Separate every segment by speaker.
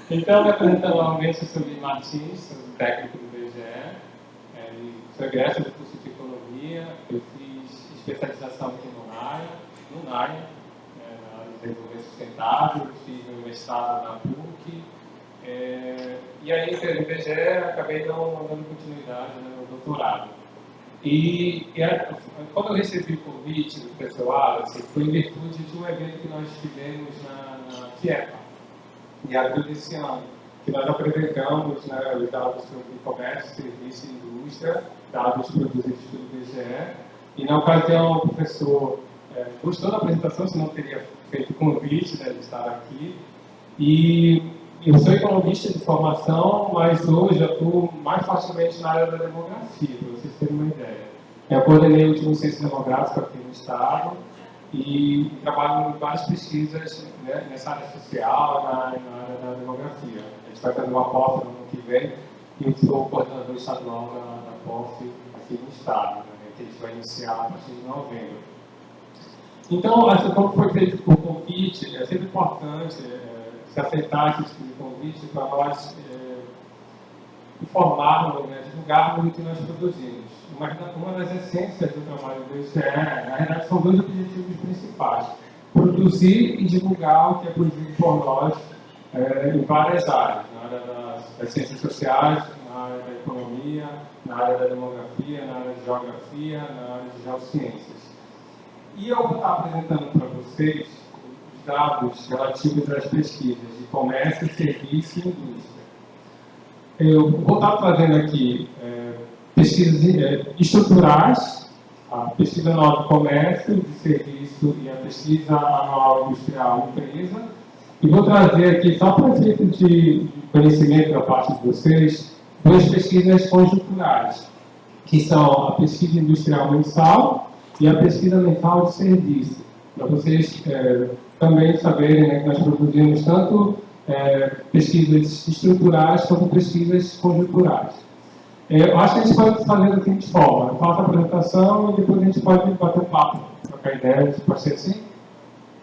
Speaker 1: Então, apresentando novamente, eu sou Luiz Martins, sou técnico do BGE, sou egresso do curso de Economia, eu fiz especialização aqui no NAI, na área de desenvolvimento sustentável, fiz meu mestrado na PUC, e aí, no BGE, acabei não dando continuidade no doutorado. Quando eu recebi o convite do pessoal, assim, foi em virtude de um evento que nós tivemos na FIEPA, em abril desse ano, que nós apresentamos os dados sobre comércio, serviço e indústria, dados produzidos pelo BGE, e na ocasião o professor gostou da apresentação, senão teria feito o convite de estar aqui, e eu sou economista de formação, mas hoje atuo mais facilmente na área da demografia, para vocês terem uma ideia. Eu coordenei o último censo demográfico aqui no Estado e trabalho em várias pesquisas nessa área social, na área da demografia. A gente vai fazer uma POF no ano que vem e eu sou coordenador estadual da POF aqui no Estado, que a gente vai iniciar a partir de novembro. Então, assim como foi feito o convite, é sempre importante se aceitar esse tipo de convite para nós informarmos, divulgarmos o que nós produzimos. Uma das essências do trabalho do BGE, na verdade, são dois objetivos principais: produzir e divulgar o que é produzido por nós em várias áreas, na área das ciências sociais, na área da economia, na área da demografia, na área de geografia, na área de geociências. E eu vou estar apresentando para vocês os dados relativos às pesquisas de comércio, serviço e indústria. Eu vou estar trazendo aqui pesquisas estruturais, a pesquisa anual de comércio, de serviço e a pesquisa anual industrial empresa. E vou trazer aqui, só para efeito de conhecimento da parte de vocês, duas pesquisas conjunturais, que são a pesquisa industrial mensal e a pesquisa mensal de serviço, para vocês também saberem que nós produzimos tanto pesquisas estruturais quanto pesquisas conjunturais. Eu acho que a gente pode fazer da seguinte forma: eu faço a apresentação e depois a gente pode bater um papo, trocar ideias, pode ser assim?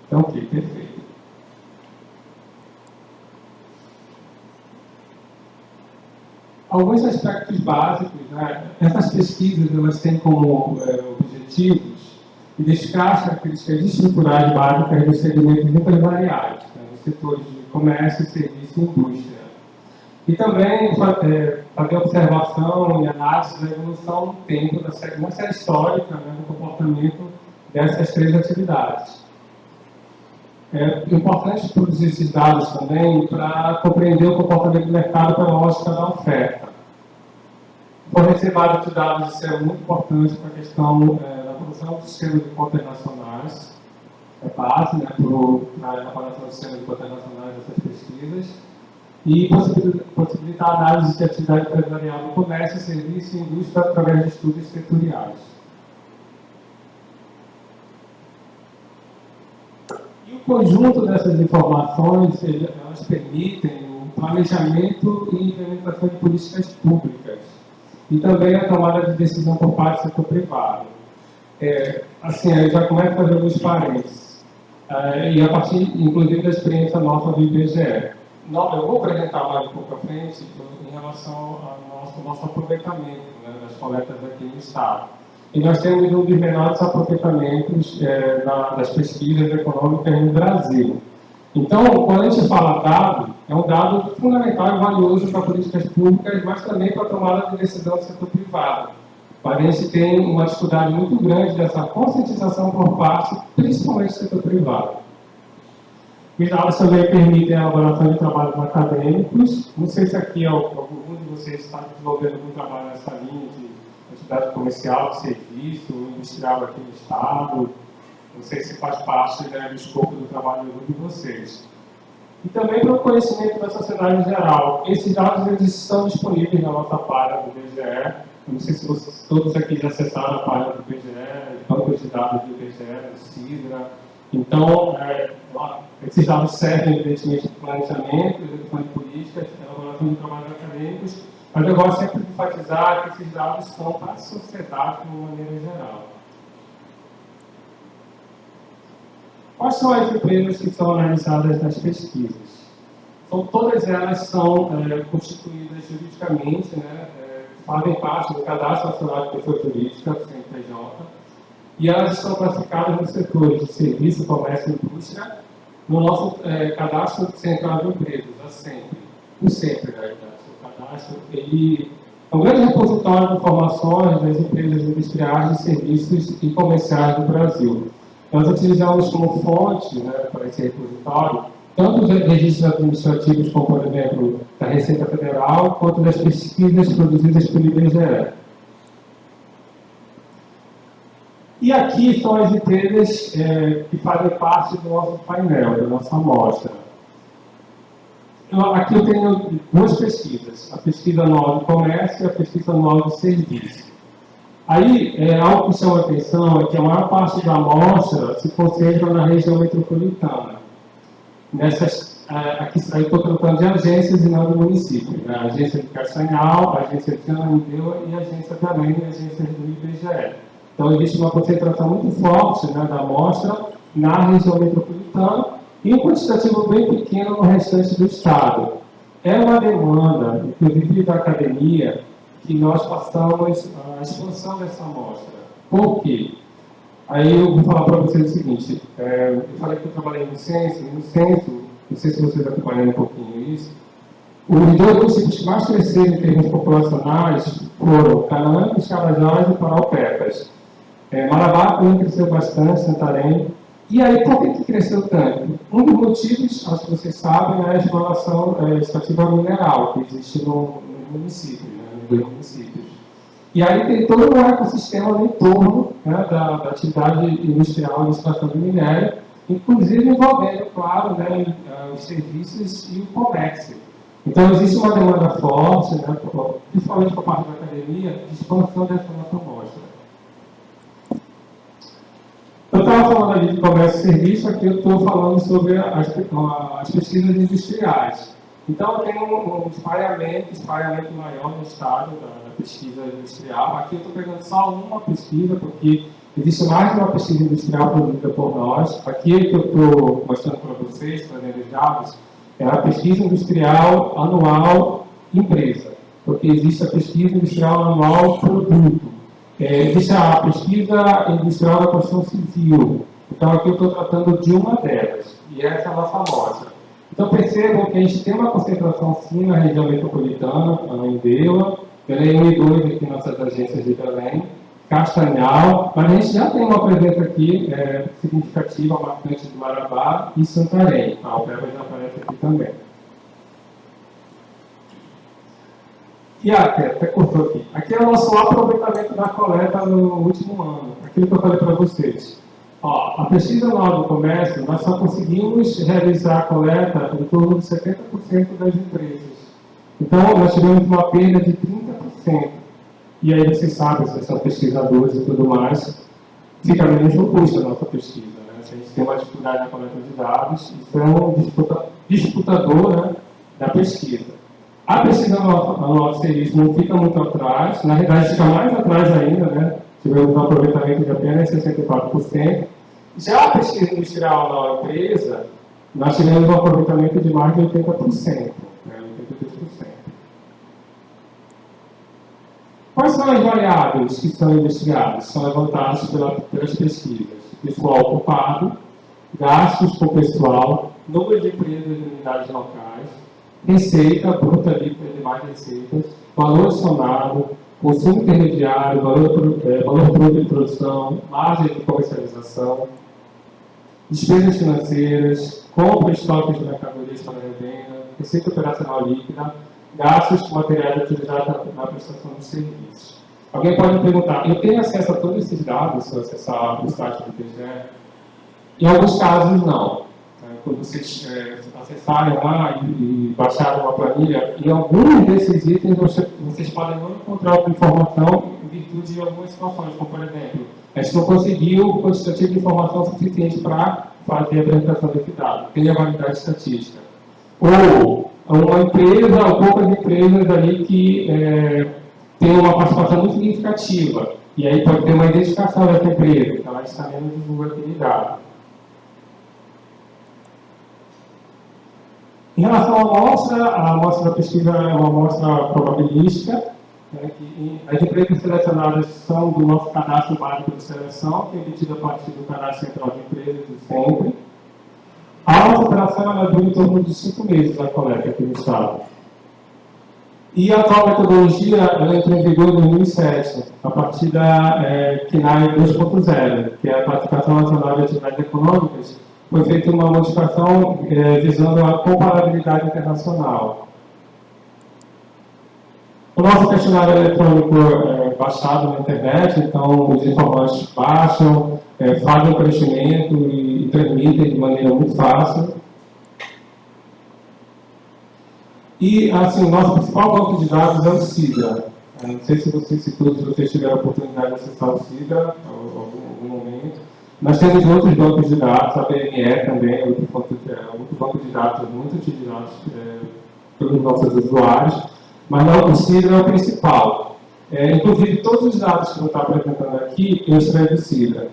Speaker 1: Então, ok, perfeito. Alguns aspectos básicos, essas pesquisas elas têm como objetivos identificar as características estruturais básicas dos segmentos empresariais, nos setores de comércio, serviço e indústria. E também fazer observação e análise da evolução do tempo, da sequência histórica do comportamento dessas três atividades. É importante produzir esses dados também para compreender o comportamento do mercado pela lógica da oferta. Fornecer base de dados isso é muito importante para a questão da produção de sistemas de contas nacionais, base para a elaboração de sistemas de contas nacionais dessas pesquisas, e possibilitar a análise de atividade empresarial no comércio, serviço e indústria através de estudos setoriais. E o conjunto dessas informações, elas permitem o planejamento e implementação de políticas públicas e também a tomada de decisão por parte do setor privado. Assim, eu já começo a fazer alguns parênteses, e a partir, inclusive, da experiência nossa do IBGE. Eu vou apresentar mais um pouco à frente em relação ao nosso aproveitamento das coletas aqui no Estado. E nós temos um dos menores aproveitamentos das pesquisas econômicas no Brasil. Então, quando a gente fala dado, é um dado fundamental e valioso para políticas públicas, mas também para a tomada de decisão do setor privado. A gente tem uma dificuldade muito grande dessa conscientização por parte, principalmente do setor privado. Os dados também permitem a elaboração de trabalhos acadêmicos. Não sei se aqui algum de vocês está desenvolvendo algum trabalho nessa linha de atividade comercial, de serviço, industrial aqui no Estado. Não sei se faz parte do escopo do trabalho de vocês. E também para o conhecimento da sociedade em geral. Esses dados eles estão disponíveis na nossa página do BGE. Não sei se vocês todos aqui já acessaram a página do BGE, bancos de dados do BGE, do CISRA. Então, esses dados servem, evidentemente, para planejamento, execução de políticas, elaboração de trabalhos acadêmicos, mas eu gosto sempre de enfatizar que esses dados são para a sociedade de uma maneira geral. Quais são as empresas que são analisadas nas pesquisas? Então, todas elas são constituídas juridicamente, né, fazem parte do Cadastro Nacional de Pessoa Jurídica, do CNPJ, e elas estão classificadas nos setores de serviço, comércio e indústria, no nosso Cadastro Central de Empresas, a SEMPE. O SEMPE, na verdade. O cadastro, ele é um grande repositório de informações das empresas industriais, de serviços e comerciais do Brasil. Nós utilizamos como fonte, né, para esse repositório tanto os registros administrativos, como, por exemplo, da Receita Federal, quanto das pesquisas produzidas pelo IBGE. E aqui são as empresas que fazem parte do nosso painel, da nossa amostra. Aqui eu tenho duas pesquisas, a pesquisa anual de comércio e a pesquisa anual de serviço. Aí, algo que chama a atenção é que a maior parte da amostra se concentra na região metropolitana. Aqui estou tratando de agências e não do município. Né? A agência de Castanhal, a agência de Ananindeua e a agência de Belém e a agência do IBGE. Então, existe uma concentração muito forte, né, da amostra na região metropolitana e um quantitativo bem pequeno no restante do estado. É uma demanda, inclusive da academia, que nós passamos a expansão dessa amostra. Por quê? Aí eu vou falar para vocês o seguinte, eu falei que eu trabalhei no censo, não sei se vocês acompanharam um pouquinho isso, os dois municípios que mais cresceram em termos populacionais foram Canaã, Carajás e Paraupebas. Marabá também cresceu bastante, Santarém. E aí, por que cresceu tanto? Um dos motivos, acho que vocês sabem, é a exploração extrativa mineral que existe no município, né, nos dois municípios. E aí tem todo um ecossistema em torno, né, da atividade industrial de extração de minério, inclusive envolvendo, claro, né, os serviços e o comércio. Então, existe uma demanda forte, né, principalmente por parte da academia, de expansão dessa nossa amostra. Eu estava falando ali de comércio e serviço, aqui eu estou falando sobre as pesquisas industriais. Então, eu tenho um espalhamento maior no estado da pesquisa industrial. Aqui eu estou pegando só uma pesquisa, porque existe mais de uma pesquisa industrial produzida por nós. Aqui que eu estou mostrando para vocês, trazendo os dados, é a pesquisa industrial anual empresa, porque existe a pesquisa industrial anual produto. Existe a pesquisa industrial da construção civil. Então, aqui eu estou tratando de uma delas, e essa é a nossa amostra. Então, percebam que a gente tem uma concentração sim na região metropolitana, Ananindeua, Belém 1 e 2 aqui nossas agências de Belém, Castanhal, mas a gente já tem uma presença aqui significativa, marcante de Marabá e Santarém. A Alpeba já aparece aqui também. E até cortou aqui. Aqui é o nosso aproveitamento da coleta no último ano. Aquilo que eu falei para vocês. Ó, a pesquisa anual do comércio, nós só conseguimos realizar a coleta em torno de 70% das empresas. Então, nós tivemos uma perda de 30%. E aí, vocês sabem, vocês são pesquisadores e tudo mais, fica menos robusta a nossa pesquisa. Né? Se a gente tem uma dificuldade na coleta de dados, isso é um disputador, né, da pesquisa. A pesquisa anual de serviço não fica muito atrás, na verdade fica mais atrás ainda, né? Tivemos um aproveitamento de apenas 64%. Já a pesquisa industrial anual empresa, nós tivemos um aproveitamento de mais de 80%, né? 82%. Quais são as variáveis que são investigadas? São levantadas pelas pesquisas. Pessoal ocupado, gastos com pessoal, número de empresas e unidades locais, receita bruta líquida de mais receitas, valor adicionado, consumo intermediário, valor bruto de produção, margem de comercialização, despesas financeiras, compra de estoques de mercadorias para revenda, receita operacional líquida, gastos com materiais utilizados na prestação de serviços. Alguém pode me perguntar, eu tenho acesso a todos esses dados se eu acessar o site do IBGE? Em alguns casos, não. Quando vocês acessarem lá e baixarem uma planilha, em alguns desses itens vocês podem não encontrar informação em virtude de algumas situações, como por exemplo, a gente não conseguiu o quantitativo de informação suficiente para fazer a apresentação desse dado, tem a validade estatística. Ou uma empresa, ou poucas empresas ali que tem uma participação muito significativa, e aí pode ter uma identificação dessa empresa, então ela está menos divulgatilidade. Em relação à amostra, a amostra da pesquisa é uma amostra probabilística, né, que as empresas selecionadas são do nosso cadastro básico de seleção, que é emitido a partir do cadastro central de empresas de sempre. A nossa operação ela dura em torno de 5 meses a coleta aqui no Estado. E a atual metodologia ela entrou em vigor em 2007, a partir da CNAE 2.0, que é a Classificação Nacional de Atividades Econômicas. Foi feita uma modificação visando a comparabilidade internacional. O nosso questionário eletrônico é baixado na internet, então os informantes baixam, fazem o preenchimento e transmitem de maneira muito fácil. E, assim, o nosso principal banco de dados é o SIDA. Não sei se todos vocês tiveram a oportunidade de acessar o SIDA em algum momento. Nós temos outros bancos de dados, a BME também é outro banco de dados muito utilizado pelos nossos usuários, mas não, o SIDA é o principal. Inclusive, todos os dados que eu estou apresentando aqui, eu extraio do SIDA.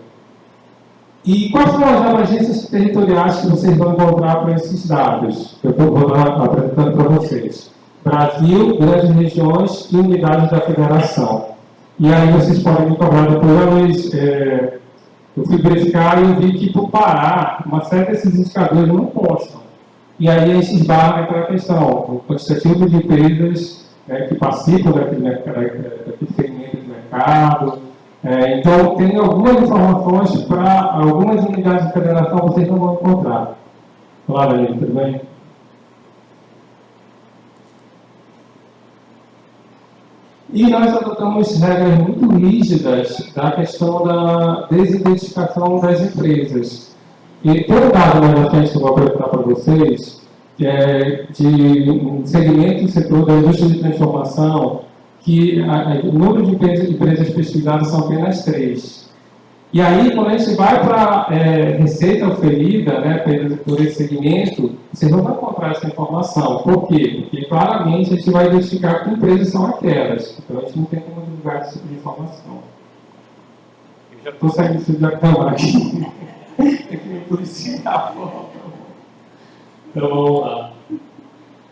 Speaker 1: E quais são as abrangências territoriais que vocês vão encontrar para esses dados? Eu vou estar apresentando para vocês. Brasil, grandes regiões e unidades da federação. E aí vocês podem me cobrar depois, eu fui verificar e eu vi que, por Pará, uma série desses indicadores não constam. E aí a gente esbarra naquela questão, o quantitativo de empresas que participam daquele segmento do mercado. Então, tem algumas informações para algumas unidades de federação que vocês não vão encontrar. Olá, Daniel, tudo bem? E nós adotamos regras muito rígidas da questão da desidentificação das empresas. E tem um dado mais à frente que eu vou apresentar para vocês, que é de um segmento do setor da indústria de transformação, que o número de empresas pesquisadas são apenas 3. E aí, quando a gente vai para a receita oferida, né, por esse segmento, vocês não vão encontrar essa informação. Por quê? Porque claramente a gente vai identificar que empresas são aquelas. Então a gente não tem como divulgar esse tipo de informação. Eu já estou saindo da câmera aqui. Tem que me policiar. Então vamos lá.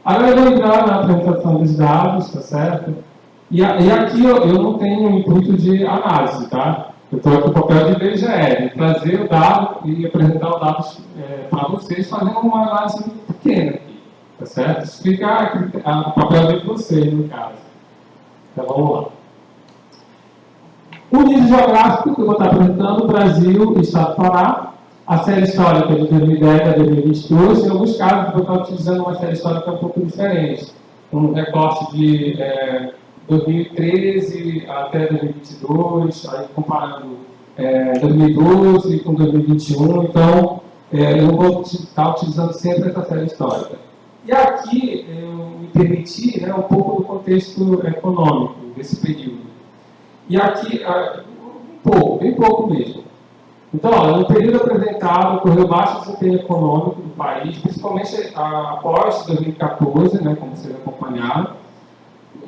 Speaker 1: Agora eu vou entrar na apresentação dos dados, tá certo? E aqui eu não tenho o intuito de análise, tá? Eu estou aqui com o papel de IBGE, de trazer o dado e apresentar os dados para vocês, fazendo uma análise muito pequena aqui, tá certo? Isso fica o papel de vocês, no caso. Então vamos lá. O nível geográfico que eu vou estar apresentando, Brasil e Estado do Pará, a série histórica de 2010 a 2022, em alguns casos eu vou estar utilizando uma série histórica um pouco diferente, um recorte de 2013 até 2022, aí comparando 2012 com 2021, então eu não vou estar utilizando sempre essa série histórica. E aqui eu me permiti um pouco do contexto econômico desse período. E aqui, bem pouco mesmo. Então, olha, no período apresentado, ocorreu baixo desempenho econômico do país, principalmente após 2014, né, como vocês acompanharam,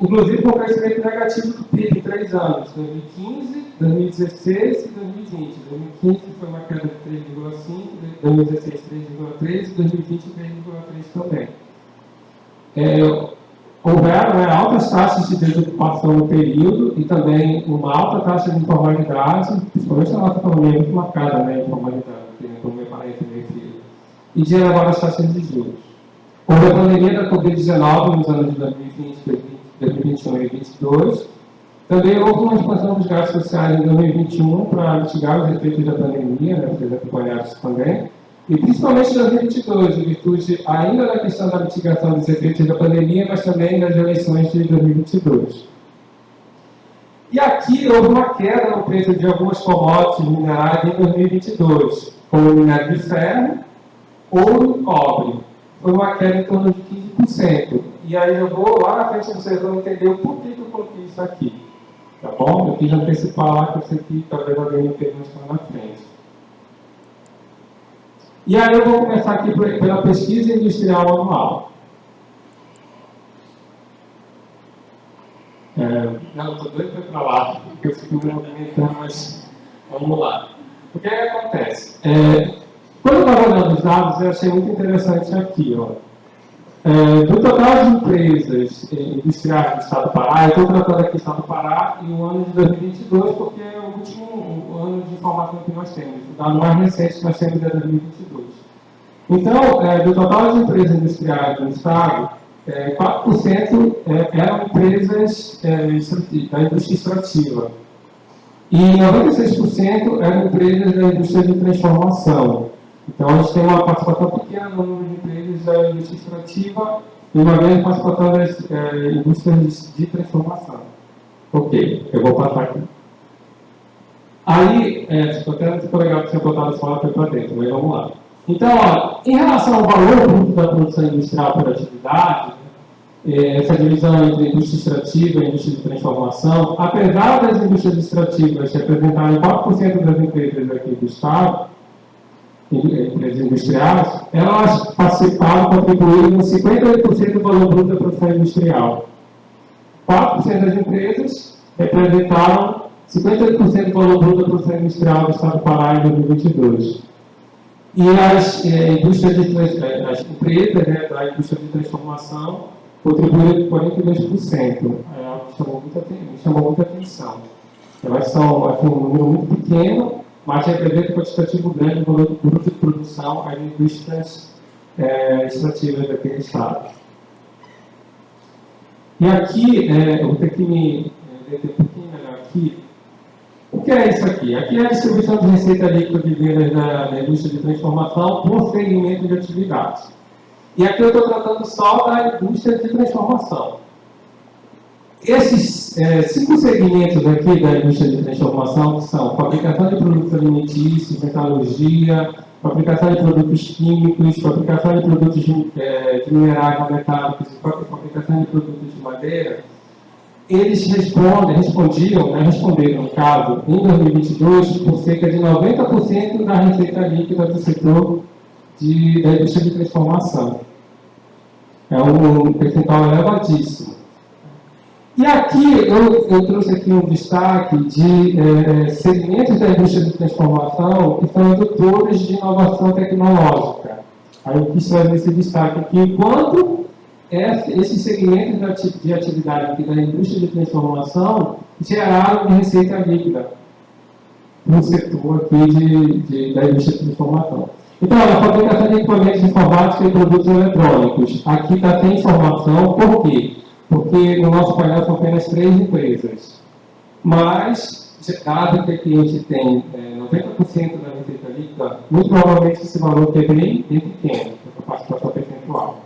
Speaker 1: inclusive com o crescimento negativo do PIB em 3 anos, 2015, 2016 e 2020. 2015 foi uma queda de 3,5, 2016 3,3 e 2020 3,3 também. Houveram altas taxas de desocupação no período e também uma alta taxa de informalidade, principalmente na nossa economia muito marcada, né, informalidade, como meu parente me refiro, e de elevadas taxas de juros. Houve a pandemia da Covid-19 nos anos de 2020, 2021 e 2022. Também houve uma expansão dos gastos sociais em 2021 para mitigar os efeitos da pandemia, né, vocês acompanharam isso também. E principalmente em 2022, em virtude ainda da questão da mitigação dos efeitos da pandemia, mas também das eleições de 2022. E aqui houve uma queda no preço de algumas commodities minerais em 2022, como o minério de ferro, ouro e cobre. Foi uma queda em torno de 15%. E aí eu vou, lá na frente, vocês vão entender o porquê que eu coloquei isso aqui. Tá bom? Eu quis antecipar lá, que eu sei que talvez alguém me pergunte lá na frente. E aí eu vou começar aqui pela pesquisa industrial anual. Não, estou doido para lá, porque eu fico me movimentando, mas vamos lá. O que acontece? Quando eu estava olhando os dados, eu achei muito interessante aqui, ó. Do total de empresas industriais do Estado do Pará, eu estou tratando aqui do Estado do Pará e o ano de 2022, porque é o último ano de informação que nós temos. O dado mais recente que nós temos é 2022. Então, do total de empresas industriais do Estado, 4% eram empresas da indústria extrativa. E 96% eram empresas da indústria de transformação. Então, a gente tem uma participação pequena no número de empresas da indústria extrativa e uma grande participação das indústrias de transformação. Ok, eu vou passar aqui. Aí, até não ficou legal que você botado fora foi para dentro, mas vamos lá. Então, ó, em relação ao valor bruto da produção industrial por atividade, essa divisão entre indústria extrativa e indústria de transformação, apesar das indústrias extrativas representarem 4% das empresas aqui do Estado, empresas industriais, elas participaram, contribuíram com 58% do valor bruto da produção industrial. 4% das empresas representaram 58% do valor bruto da produção industrial do Estado do Pará em 2022. E as empresas da indústria de transformação contribuíram com 42%. É algo que chamou muita atenção. Elas são um número muito pequeno, mas representa um quantitativo grande do valor bruto de produção às indústrias extrativas daquele Estado. E aqui, eu vou ter que me deter um pouquinho melhor aqui. O que é isso aqui? Aqui é a distribuição de receita líquida de vendas da indústria de transformação por segmento de atividades. E aqui eu estou tratando só da indústria de transformação. Esses 5 segmentos aqui da indústria de transformação, que são fabricação de produtos alimentícios, metalurgia, fabricação de produtos químicos, fabricação de produtos de minerais não metálicos e fabricação de produtos de madeira, eles responderam, no caso, em 2022, por cerca de 90% da receita líquida do setor da indústria de transformação. É um percentual elevadíssimo. E aqui eu trouxe aqui um destaque de segmentos da indústria de transformação que são indutores de inovação tecnológica. Aí eu quis trazer esse destaque aqui, quanto esses segmentos de atividade aqui da indústria de transformação geraram de receita líquida no setor aqui da indústria de transformação. Então, a fabricação de equipamentos informáticos e produtos eletrônicos. Aqui está sem informação, por quê? Porque no nosso painel são apenas 3 empresas. Mas, dado que aqui a gente tem 90% da receita líquida, muito provavelmente esse valor aqui é bem pequeno, a participação percentual.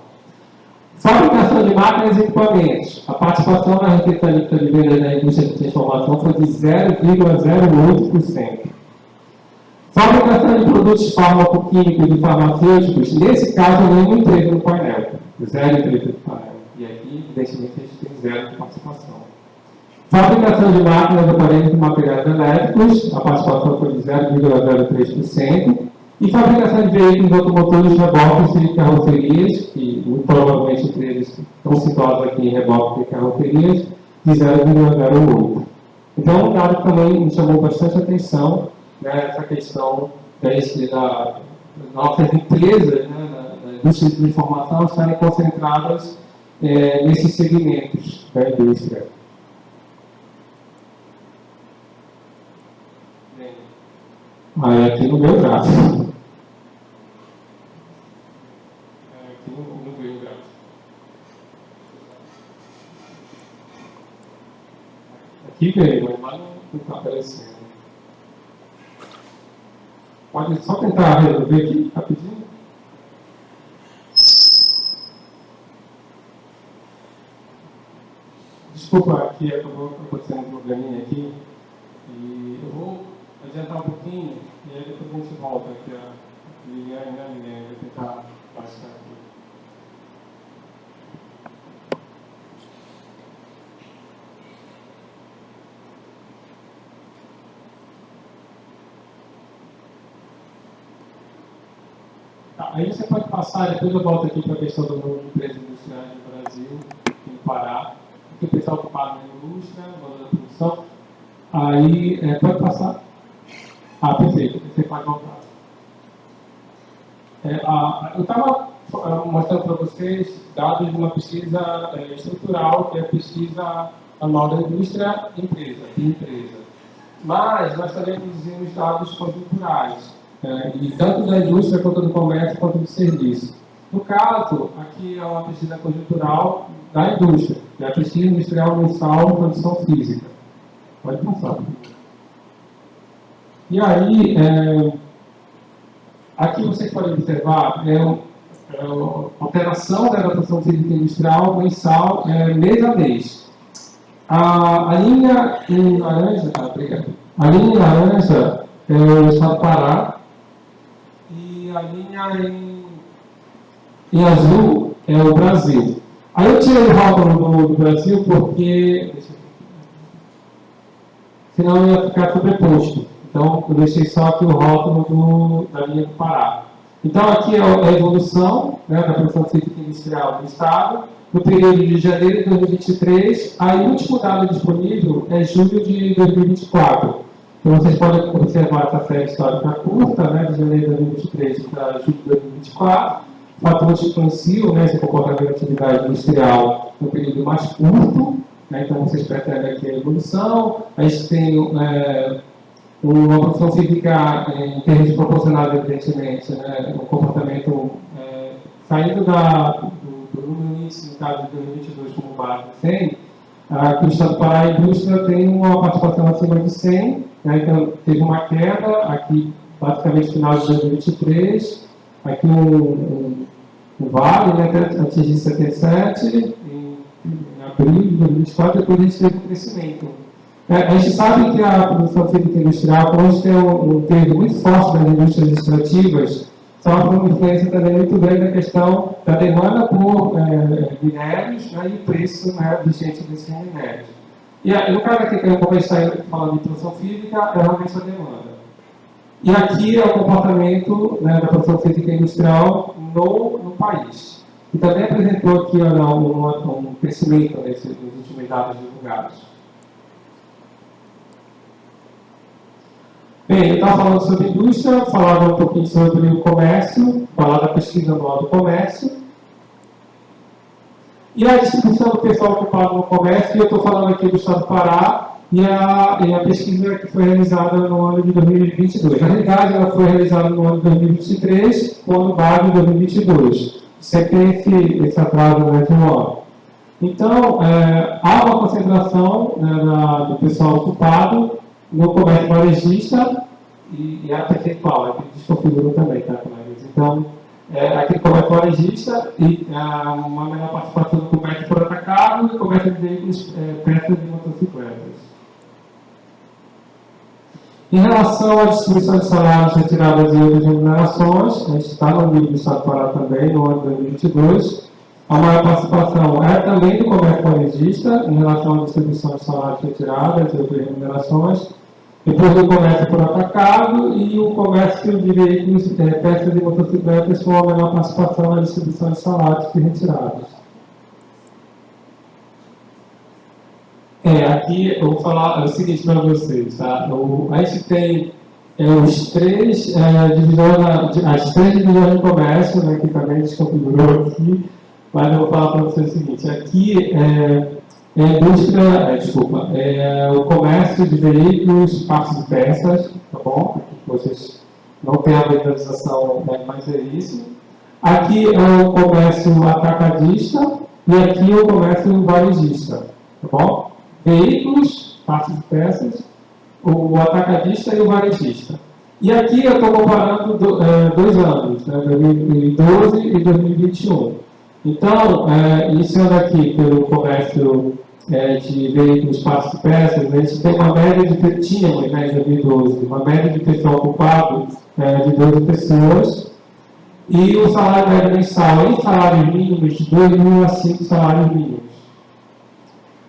Speaker 1: Fabricação de máquinas e equipamentos. A participação na receita líquida de venda da indústria de transformação foi de 0,08%. Fabricação de produtos fármaco-químicos e farmacêuticos, nesse caso, nenhuma empresa no painel. 0 empresa no painel. E aqui, evidentemente, a gente tem 0 de participação. Fabricação de máquinas, aparelhos e materiais elétricos, a participação foi de 0,03%. E fabricação de veículos automotores, reboques e carrocerias, que muito provavelmente empresas estão situadas aqui em reboques e carrocerias, de 0,08%. Então, um dado que também me chamou bastante atenção, essa questão das nossas empresas, da indústria de informação, estarem concentradas nesses segmentos da indústria. Aí aqui no meu gráfico. Aqui no meu gráfico. Aqui veio, mas não está aparecendo. Pode só tentar resolver aqui, rapidinho. Desculpa, aqui acabou acontecendo um probleminha aqui. E eu vou adiantar um pouquinho e aí depois a gente volta aqui a Liliane, né, Liliane? Vou tentar baixar aqui. Tá, aí você pode passar, depois eu volto aqui para a questão do número de empresas industriais no Brasil, aqui no Pará. Aqui o pessoal ocupado na indústria, no valor da produção. Aí, pode passar? Perfeito, você pode voltar. Eu estava mostrando para vocês dados de uma pesquisa estrutural, que é a pesquisa anual da indústria de empresa. Mas nós também produzimos dados conjunturais, e tanto da indústria quanto do comércio quanto do serviço. No caso, aqui é uma pesquisa conjuntural da indústria, que é a pesquisa industrial mensal de produção física. Pode passar. E aí, aqui vocês podem observar a alteração da produção física industrial mensal, mês a mês. A linha em laranja, obrigado. A linha em laranja é o estado do Pará e a linha em azul é o Brasil. Aí eu tirei o rótulo do Brasil porque senão ia ficar sobreposto. Então eu deixei só aqui o rótulo da linha do Pará. Então aqui é a evolução, né, da produção física industrial do Estado no período de janeiro de 2023, aí o último dado disponível é julho de 2024. Então vocês podem observar essa série histórica curta, né, de janeiro de 2023 para julho de 2024, fatores que influenciam, né, esse comportamento da atividade industrial no período mais curto, né, então vocês percebem aqui a evolução, a gente tem uma produção física em termos proporcionais, evidentemente, né, um comportamento saindo do número índice, no caso de 2022, como base de 100, que o Estado do Pará, a indústria tem uma participação acima de 100, né, então teve uma queda, aqui basicamente final de 2023, aqui um vale, né, até atingir 77, em abril de 2024, depois a gente teve um crescimento. A gente sabe que a produção física industrial, como a gente tem um peso muito forte das indústrias extrativas, sofre uma influência também muito grande na questão da demanda por minérios, né, e o preço, né, vigente desses minérios. E no caso aqui, como a gente está falando de produção física, é realmente a demanda. E aqui é o comportamento, né, da produção física industrial no país. E também apresentou aqui um crescimento nos últimos dados divulgados. Bem, eu estava falando sobre indústria, falava um pouquinho sobre o comércio, falar da pesquisa anual do comércio. E a distribuição do pessoal ocupado no comércio, e eu estou falando aqui do Estado do Pará, e a pesquisa que foi realizada no ano de 2022. Na realidade, ela foi realizada no ano de 2023, com o ano base de 2022. Sempre tem esse atraso, né, de um ano. Então, há uma concentração, né, do pessoal ocupado no comércio varejista e a percentual, que desconfigura também, tá, colegas? Então, aqui no comércio varejista e uma menor participação do comércio por atacado e comércio de veículos, peças de motocicletas. Em relação à distribuição de salários retirados e outras remunerações, a gente está no nível do Estado do Pará também, no ano de 2022. A maior participação é também do comércio varejista, em relação à distribuição de salários retirados e outras remunerações. Depois do comércio por atacado e o comércio de veículos, peças de motocicletas com a menor participação na distribuição de salários e retirados. Aqui eu vou falar o seguinte para vocês, tá? A gente tem as três divisões de comércio, né, que também desconfigurou aqui, mas eu vou falar para vocês o seguinte: aqui o comércio de veículos, partes e peças, tá bom? Aqui vocês não têm a legalização, mas é isso. Aqui é o comércio atacadista e aqui é o comércio varejista, tá bom? Veículos, partes e peças, o atacadista e o varejista. E aqui eu estou comparando 2 anos, né, 2012 e 2021. Então, iniciando aqui pelo comércio de veículos, partes e peças, a gente tem uma média tínhamos, né, em 2012, uma média de pessoal ocupado de 12 pessoas, e o salário médio mensal em salários mínimos de 2.000 a 5 salários mínimos.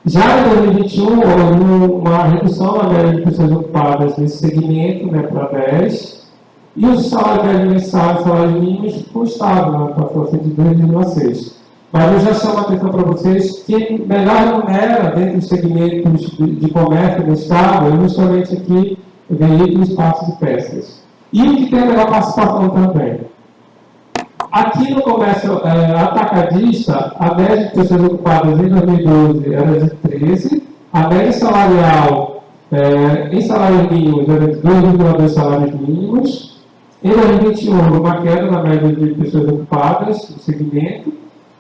Speaker 1: Já em 2021, houve uma redução na média de pessoas ocupadas nesse segmento, né, para 10, e o salário médio mensal e salários mínimos ficou estável, né, passou a ser de 2,6. Mas eu já chamo a atenção para vocês que melhor remunera dentro dos segmentos de comércio do Estado é justamente aqui veículos, partes e peças. E o que tem a melhor participação também. Aqui no comércio atacadista, a média de pessoas ocupadas em 2012 era de 13, a média salarial em salários mínimos era de 2,2 salários mínimos. Em 2021, uma queda na média de pessoas ocupadas no segmento,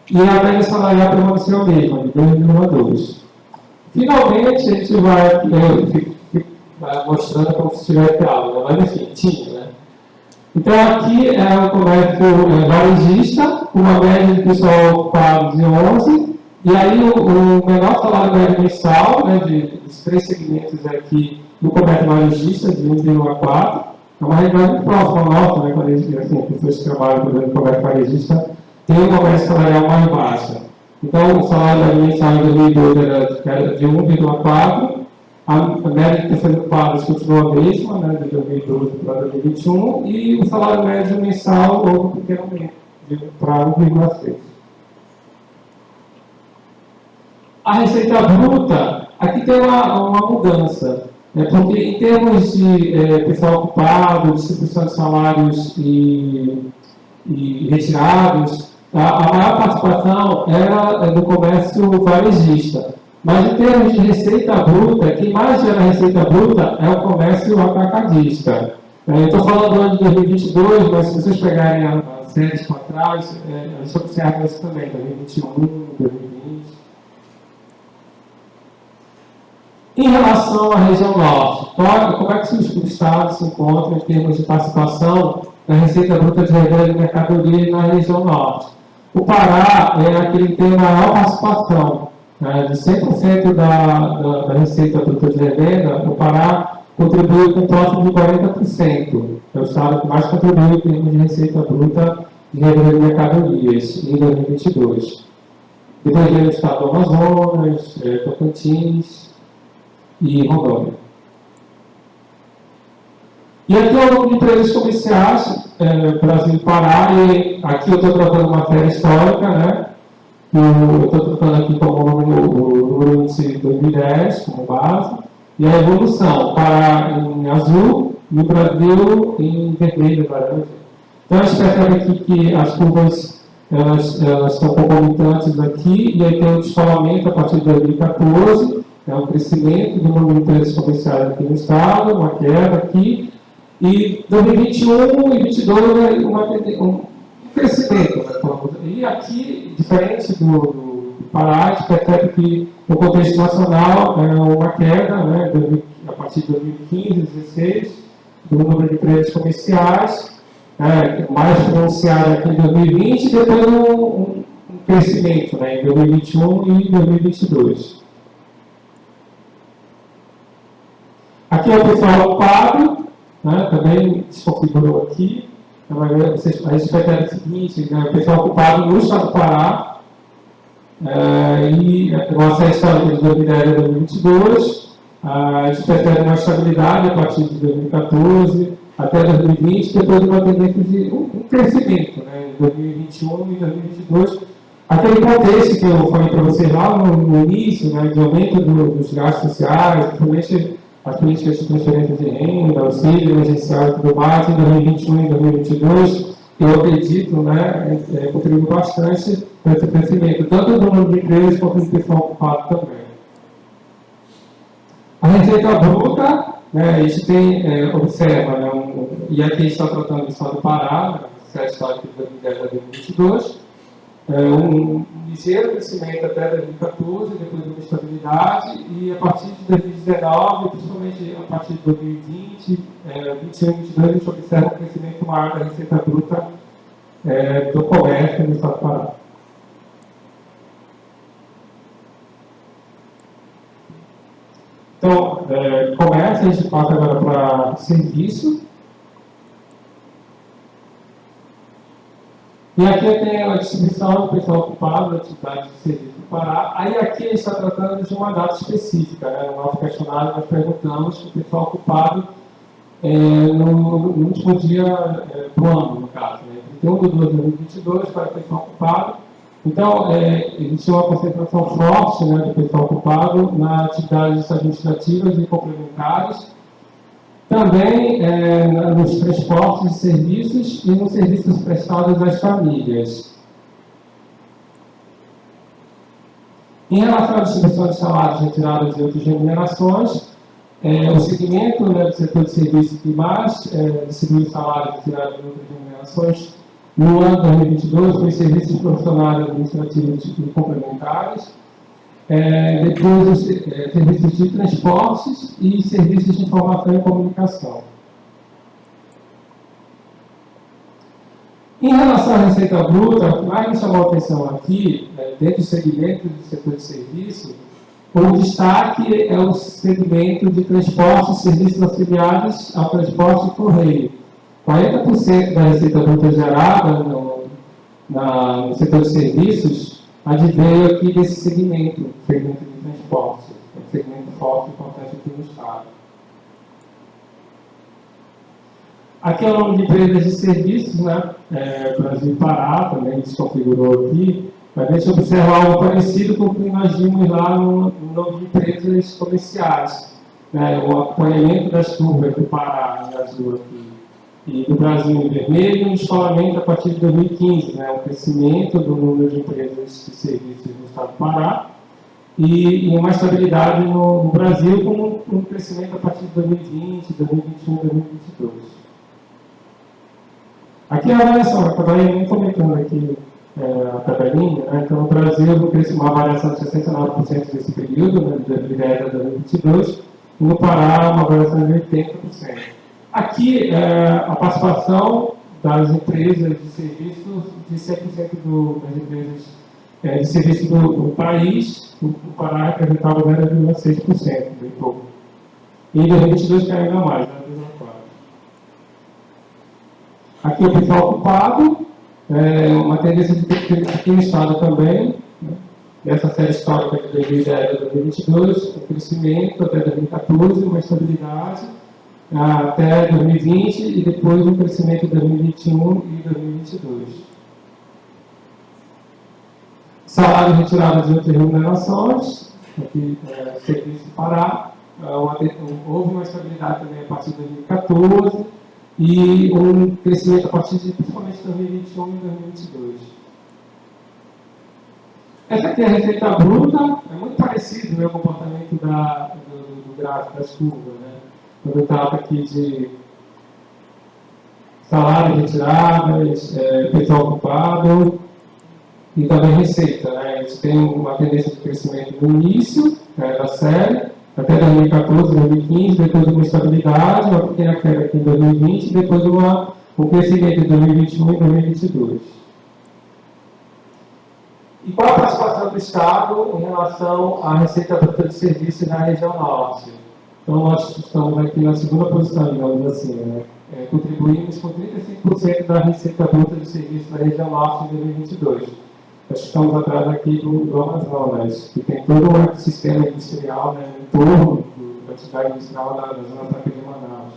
Speaker 1: e a média salarial permaneceu a mesma, de 2,2. Finalmente, a gente vai mostrando como se tivesse aula, mas enfim, tinha, né? Então, aqui é o comércio varejista, uma média de pessoal ocupado de 11, e aí o menor salário médio mensal, né, dos três segmentos aqui no comércio varejista, de 1,4, é uma realidade muito próxima nossa, né, quando a gente, assim, pessoas que trabalham, por exemplo, no comércio varejista, tem uma média salarial mais baixa. Então, o salário médio mensal em 2012 era de 1,4, a média de pessoas ocupadas continua a mesma, né, de 2012 para 2021, e o salário médio mensal houve um pequeno aumento, para 1,6. A receita bruta, aqui tem uma mudança, porque em termos de pessoal ocupado, distribuição de salários e retirados, a maior participação era do comércio varejista. Mas em termos de receita bruta, quem mais gera receita bruta é o comércio atacadista. Eu estou falando do ano de 2022, mas se vocês pegarem as séries para trás, isso observa isso também, 2021, 2020. Em relação à região norte, como é que os estados se encontram em termos de participação na receita bruta de revenda de mercadoria na região norte? O Pará é aquele que tem a maior participação. De 100% da receita bruta de revenda, o Pará contribui com próximo de 40%. É o estado que mais contribui em termos de receita bruta de revenda de mercadorias em 2022. Depois vem o estado do Amazonas, Tocantins e Rondônia. E aqui é o número de empresas comerciais, Brasil e Pará, e aqui eu estou tratando uma matéria histórica, né? Eu estou tratando aqui como número índice 2010, como base, e a evolução, Pará em azul e o Brasil em vermelho e laranja. Então a gente percebe aqui que as curvas elas estão concomitantes aqui, e aí tem um descolamento a partir de 2014, um crescimento do número de empresas comerciais aqui no estado, uma queda aqui, e 2021 e 2022 um crescimento, né? E aqui, diferente do Pará, a gente percebe que no contexto nacional é uma queda, né, a partir de 2015, 2016, do número de empresas comerciais, mais pronunciado aqui em 2020, e depois um crescimento, né, em 2021 e 2022. Aqui é o pessoal ocupado, né, também se configurou aqui. A gente percebe o seguinte, né, o pessoal ocupado no estado do Pará, e uma série histórica de 2010 a 2022, a gente percebe uma estabilidade a partir de 2014 até 2020, depois de uma tendência de um crescimento, né, em 2021 e 2022. Aquele contexto que eu falei para vocês lá no início, né, de aumento dos gastos sociais, principalmente as políticas de transferência de renda, auxílio emergencial e tudo mais, em 2021 e 2022, eu acredito, né, contribuiu bastante para esse crescimento, tanto do número de empresas quanto do pessoal ocupado também. A receita bruta, né, a gente tem, observa, né, e aqui a gente está tratando do estado do Pará, série histórica de 2010 a 2022, um ligeiro crescimento até 2014, depois de uma estabilidade, e a partir de 2019, principalmente a partir de 2020, 2021 e 2022, a gente observa um crescimento maior da receita bruta do comércio no estado do Pará. Então, comércio, a gente passa agora para serviço. E aqui tem a distribuição do pessoal ocupado da atividade de serviço do Pará. Aí aqui a gente está tratando de uma data específica, né? No nosso questionário nós perguntamos para o pessoal ocupado no último dia do ano, no caso, né? 31 de 12 de 2022 para o pessoal ocupado. Então, existe uma concentração forte, né, do pessoal ocupado na atividades administrativas e complementares. Também nos transportes e serviços e nos serviços prestados às famílias. Em relação à distribuição de salários retirados de outras remunerações, o segmento do setor de serviços que mais distribuiu salários retirados de outras remunerações no ano de 2022 foi serviços profissionais administrativos e complementares, depois os serviços de transportes e serviços de informação e comunicação. Em relação à receita bruta, o que mais me chamou a atenção aqui, dentro do segmento do setor de serviço, o destaque é o segmento de transporte e serviços auxiliares ao transporte e correio. 40% da receita bruta gerada no setor de serviços adveio aqui desse segmento de transporte, um segmento forte e importante aqui no Estado. Aqui é o nome de empresas de serviços, né? Brasil e Pará também desconfigurou aqui, mas deixa eu observar algo parecido com o que nós vimos lá no nome de empresas comerciais, né? O acompanhamento das curvas do Pará em azul aqui e do Brasil em vermelho, e um escolamento a partir de 2015, né? O crescimento do número de empresas de serviços no estado do Pará e uma estabilidade no Brasil com um crescimento a partir de 2020, 2021, 2022. Aqui a avaliação, eu acabei nem comentando aqui a tabelinha, né? Então o Brasil cresceu uma variação de 69% nesse período, né, de 2010 a 2022, e no Pará uma variação de 80%. Aqui a participação das empresas de serviços de 100% das empresas de serviço do país, o Pará representava 0,6%, bem pouco. E em 2022 caiu ainda mais, 0,4%. Aqui o pessoal ocupado, uma tendência de ter aqui no Estado também, né, nessa série histórica de 2010 a 2022, um crescimento até 2014, uma estabilidade até 2020 e depois um crescimento em 2021 e 2022. Salário retirado de outras remunerações, aqui serviço de Pará, houve uma estabilidade também a partir de 2014, e um crescimento a partir de principalmente 2021 e 2022. Essa aqui é a receita bruta, é muito parecido o comportamento do gráfico das curvas, né? Quando trata aqui de salário retiradas, pessoal ocupado e também receita, né? A gente tem uma tendência de crescimento no início da série, até 2014, 2015, depois uma estabilidade, uma pequena queda aqui em 2020, e depois um crescimento em 2021 e 2022. E qual a participação do Estado em relação à receita bruta de serviço na região norte? Então, nós estamos aqui na segunda posição, digamos assim, né? Contribuímos com 35% da receita bruta de serviço na região norte em 2022. Nós estamos atrás aqui do Amazonas, que tem todo um ecossistema industrial, né, em torno da atividade industrial da Zona Franca de Manaus.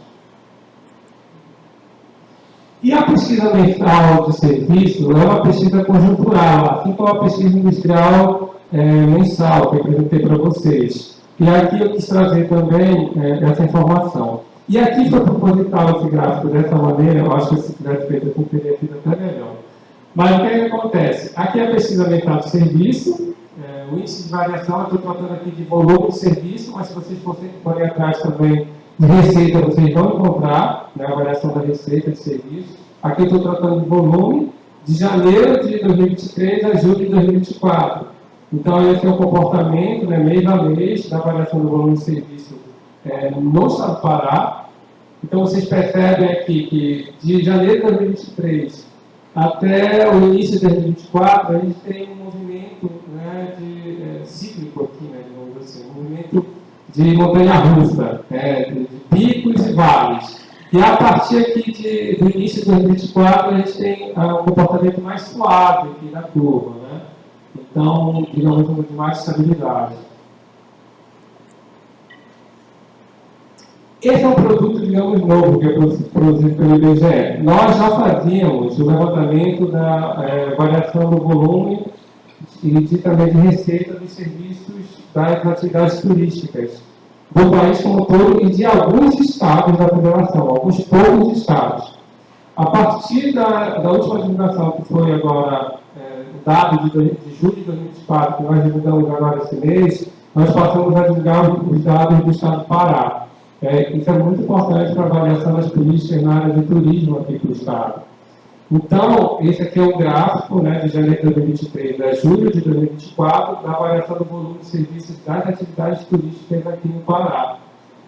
Speaker 1: E a pesquisa mensal de serviço é uma pesquisa conjuntural, assim como a pesquisa industrial mensal que eu apresentei para vocês. E aqui eu quis trazer também essa informação. E aqui foi proposital esse gráfico dessa maneira, eu acho que se tivesse feito assim teria sido até melhor. Mas o que acontece? Aqui é a pesquisa mensal de serviço, o índice de variação, eu estou tratando aqui de volume de serviço, mas se vocês forem atrás também de receita, vocês vão encontrar, né, a variação da receita de serviço. Aqui eu estou tratando de volume de janeiro de 2023 a julho de 2024. Então, esse é o comportamento, né, mês a mês, da variação do volume de serviço no estado do Pará. Então, vocês percebem aqui que de janeiro de 2023 até o início de 2024, a gente tem um movimento, né, cíclico aqui, né, digamos assim, um movimento de montanha-russa, de picos e vales. E a partir aqui do início de 2024, a gente tem um comportamento mais suave aqui na curva, né? Então, digamos, de mais estabilidade. Esse é um produto, digamos, novo, que é produzido pelo IBGE. Nós já fazíamos o levantamento da variação do volume e também de receita dos serviços das atividades turísticas do país como um todo e de alguns estados da federação, alguns poucos estados. A partir da última divulgação, que foi agora o dado de julho de 2024, que nós divulgamos agora esse mês, nós passamos a divulgar os dados do estado do Pará. Isso é muito importante para a avaliação das políticas na área de turismo aqui para o estado. Então, esse aqui é um gráfico, né, de janeiro de 2023 a julho de 2024, da avaliação do volume de serviços das atividades turísticas aqui no Pará.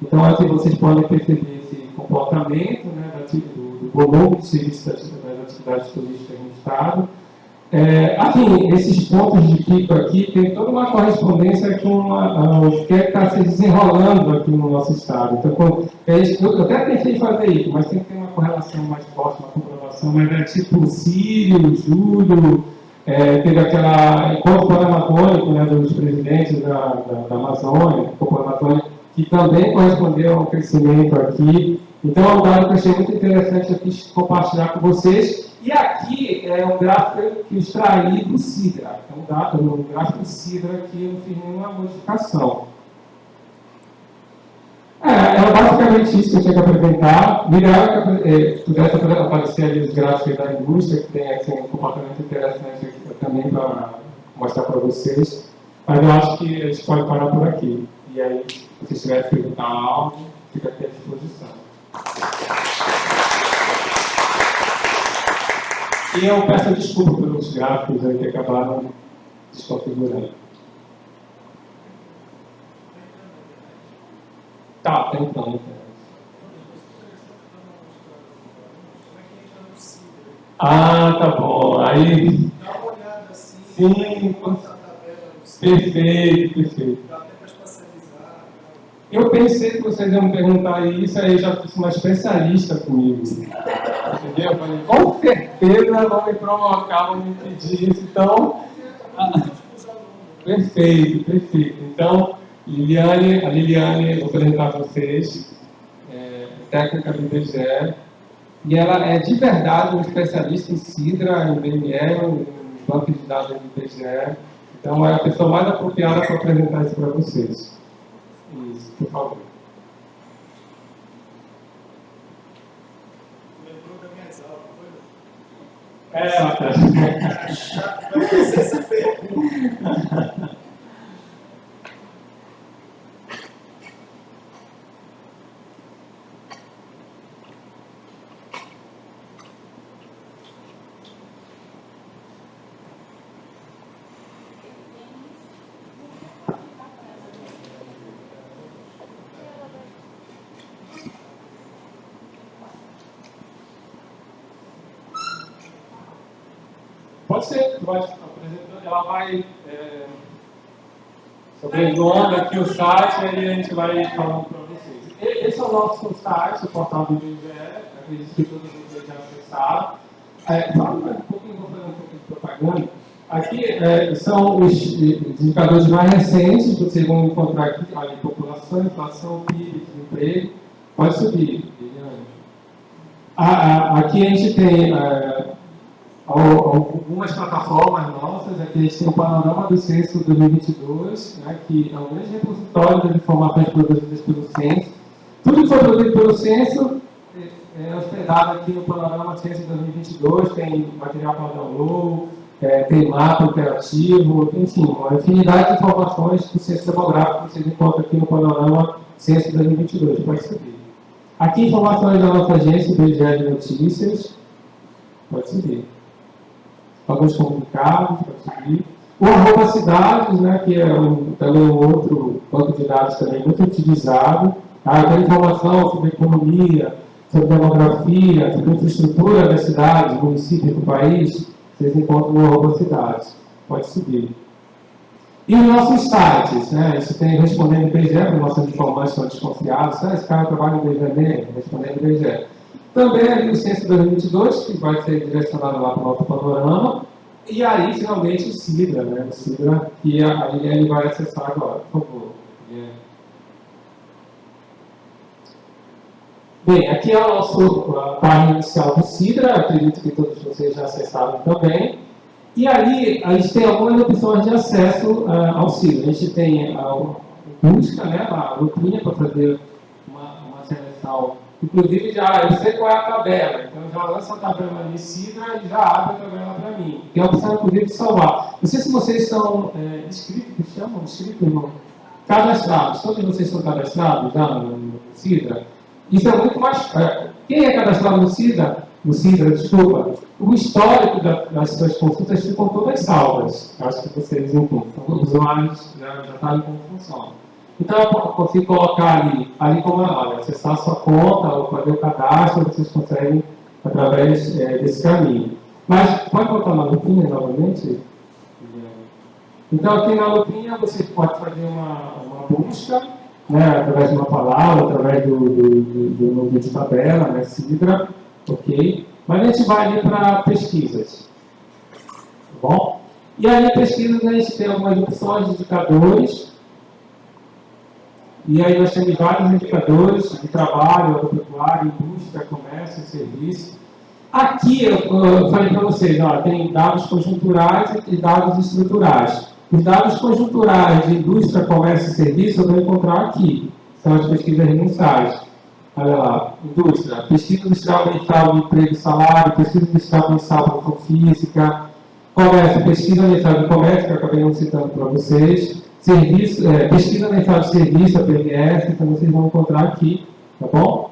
Speaker 1: Então, assim, vocês podem perceber esse comportamento, né, do volume de serviços das atividades turísticas no estado. Assim, esses pontos de pico aqui tem toda uma correspondência com o que está se desenrolando aqui no nosso estado. Então, eu até pensei em fazer isso, mas tem que ter uma correlação mais forte, uma comprovação, mas é tipo Círio, Júlio, teve aquela encontro pan-amazônico, né, dos presidentes da Amazônia, do Amazônia, que também correspondeu ao crescimento aqui. Então, é um dado que eu achei muito interessante aqui compartilhar com vocês. E aqui é um gráfico que eu extraí do Sidra. É um dado, um gráfico do Sidra que eu não fiz nenhuma modificação. Era basicamente isso que eu tinha que apresentar. O ideal é que pudesse aparecer ali os gráficos da indústria, que tem assim, um comportamento interessante aqui também para mostrar para vocês. Mas eu acho que a gente pode parar por aqui. E aí, se tiver que perguntar algo, fica aqui à disposição. E eu peço desculpa pelos gráficos aí que acabaram desconfigurando. Tá, então. Ah, tá bom. Aí.
Speaker 2: Dá uma olhada assim.
Speaker 1: Sim, perfeito, perfeito.
Speaker 2: Dá até para espacializar.
Speaker 1: Eu pensei que vocês iam me perguntar isso, aí já fiz uma especialista comigo. Entendeu? Eu falei, com certeza vão me provocar, vão me pedir isso. Então, perfeito, perfeito. Então, a Liliane, vou apresentar a vocês, técnica do IBGE, e ela é de verdade uma especialista em Sidra, em BME, em banco de dados do IBGE. Então, é a pessoa mais apropriada para apresentar isso para vocês. Isso, por favor.
Speaker 2: Lembrou da minha aula, foi?
Speaker 1: Até.
Speaker 2: Chato, vai fazer essa pergunta.
Speaker 1: Pode ser, tu vai apresentando, ela vai sobrevoando aqui o site, aí a gente vai falando para vocês. Esse é o nosso site, o portal do IBGE, acredito que todos vocês já acessaram. Fala um pouquinho, vou fazer um pouquinho de propaganda. Aqui são os indicadores mais recentes, vocês vão encontrar aqui, olha, população, inflação, PIB, desemprego. Pode subir, Liliane. Aqui a gente tem algumas plataformas nossas. Aqui a gente tem o panorama do censo 2022, né, que é um grande repositório das informações produzidas pelo censo. Tudo que foi produzido pelo censo é hospedado aqui no panorama censo 2022, tem material para download, tem mapa interativo, enfim, uma infinidade de informações do censo demográfico que vocês encontram aqui no panorama censo 2022. Pode subir. Aqui informações da nossa agência, IBGE de Notícias. Pode subir. Alguns comunicados, pode subir. O arroba cidades, né, que é também um outro banco de dados também muito utilizado. Tem informação sobre economia, sobre demografia, sobre infraestrutura das cidades, municípios do país. Vocês encontram no arroba cidades. Pode subir. E os nossos sites, né? Isso tem respondendo o IBGE, para nossas informações são desconfiadas. Esse cara trabalha no IBGE mesmo, respondendo o IBGE. Também ali o censo 2022, que vai ser direcionado lá para o nosso panorama. E aí, finalmente, o Sidra, né? O Sidra, que a Liliane vai acessar agora, por favor. Bem, aqui é a página inicial do Sidra, acredito que todos vocês já acessaram também. E ali, a gente tem algumas opções de acesso ao Sidra. A gente tem busca, né, a lupinha para fazer uma seleção. Inclusive, eu sei qual é a tabela, então já lança a tabela ali, Sidra, e já abre a tabela para mim. Tem a opção, inclusive, de salvar. Não sei se vocês são inscritos, que chamam? Inscritos, não? Cadastrados. Todos vocês são cadastrados já no Sidra? Isso é muito mais. Quem é cadastrado no Sidra, desculpa, o histórico das suas consultas ficam todas salvas. Acho que vocês entendem. Então, os usuários já sabem como funciona. Então, eu consigo colocar ali como acessar a sua conta ou fazer o cadastro, vocês conseguem através desse caminho. Mas, pode botar na lupinha novamente? Então, aqui na lupinha, você pode fazer uma busca, né, através de uma palavra, através do número de tabela, né, Sidra, ok? Mas a gente vai ali para pesquisas, tá bom? E aí, em pesquisas, a gente tem algumas opções de indicadores. E aí nós temos vários indicadores de trabalho, agropecuário, indústria, comércio, serviço. Aqui eu falei para vocês, tem dados conjunturais e dados estruturais. Os dados conjunturais de indústria, comércio e serviço eu vou encontrar aqui. São as pesquisas mensais. Olha lá, indústria, pesquisa industrial mensal de emprego e salário, pesquisa industrial mensal de produção física, comércio, pesquisa mensal de comércio, que eu acabei não citando para vocês. Serviço, pesquisa mensal de serviço, a PMS, então vocês vão encontrar aqui, tá bom?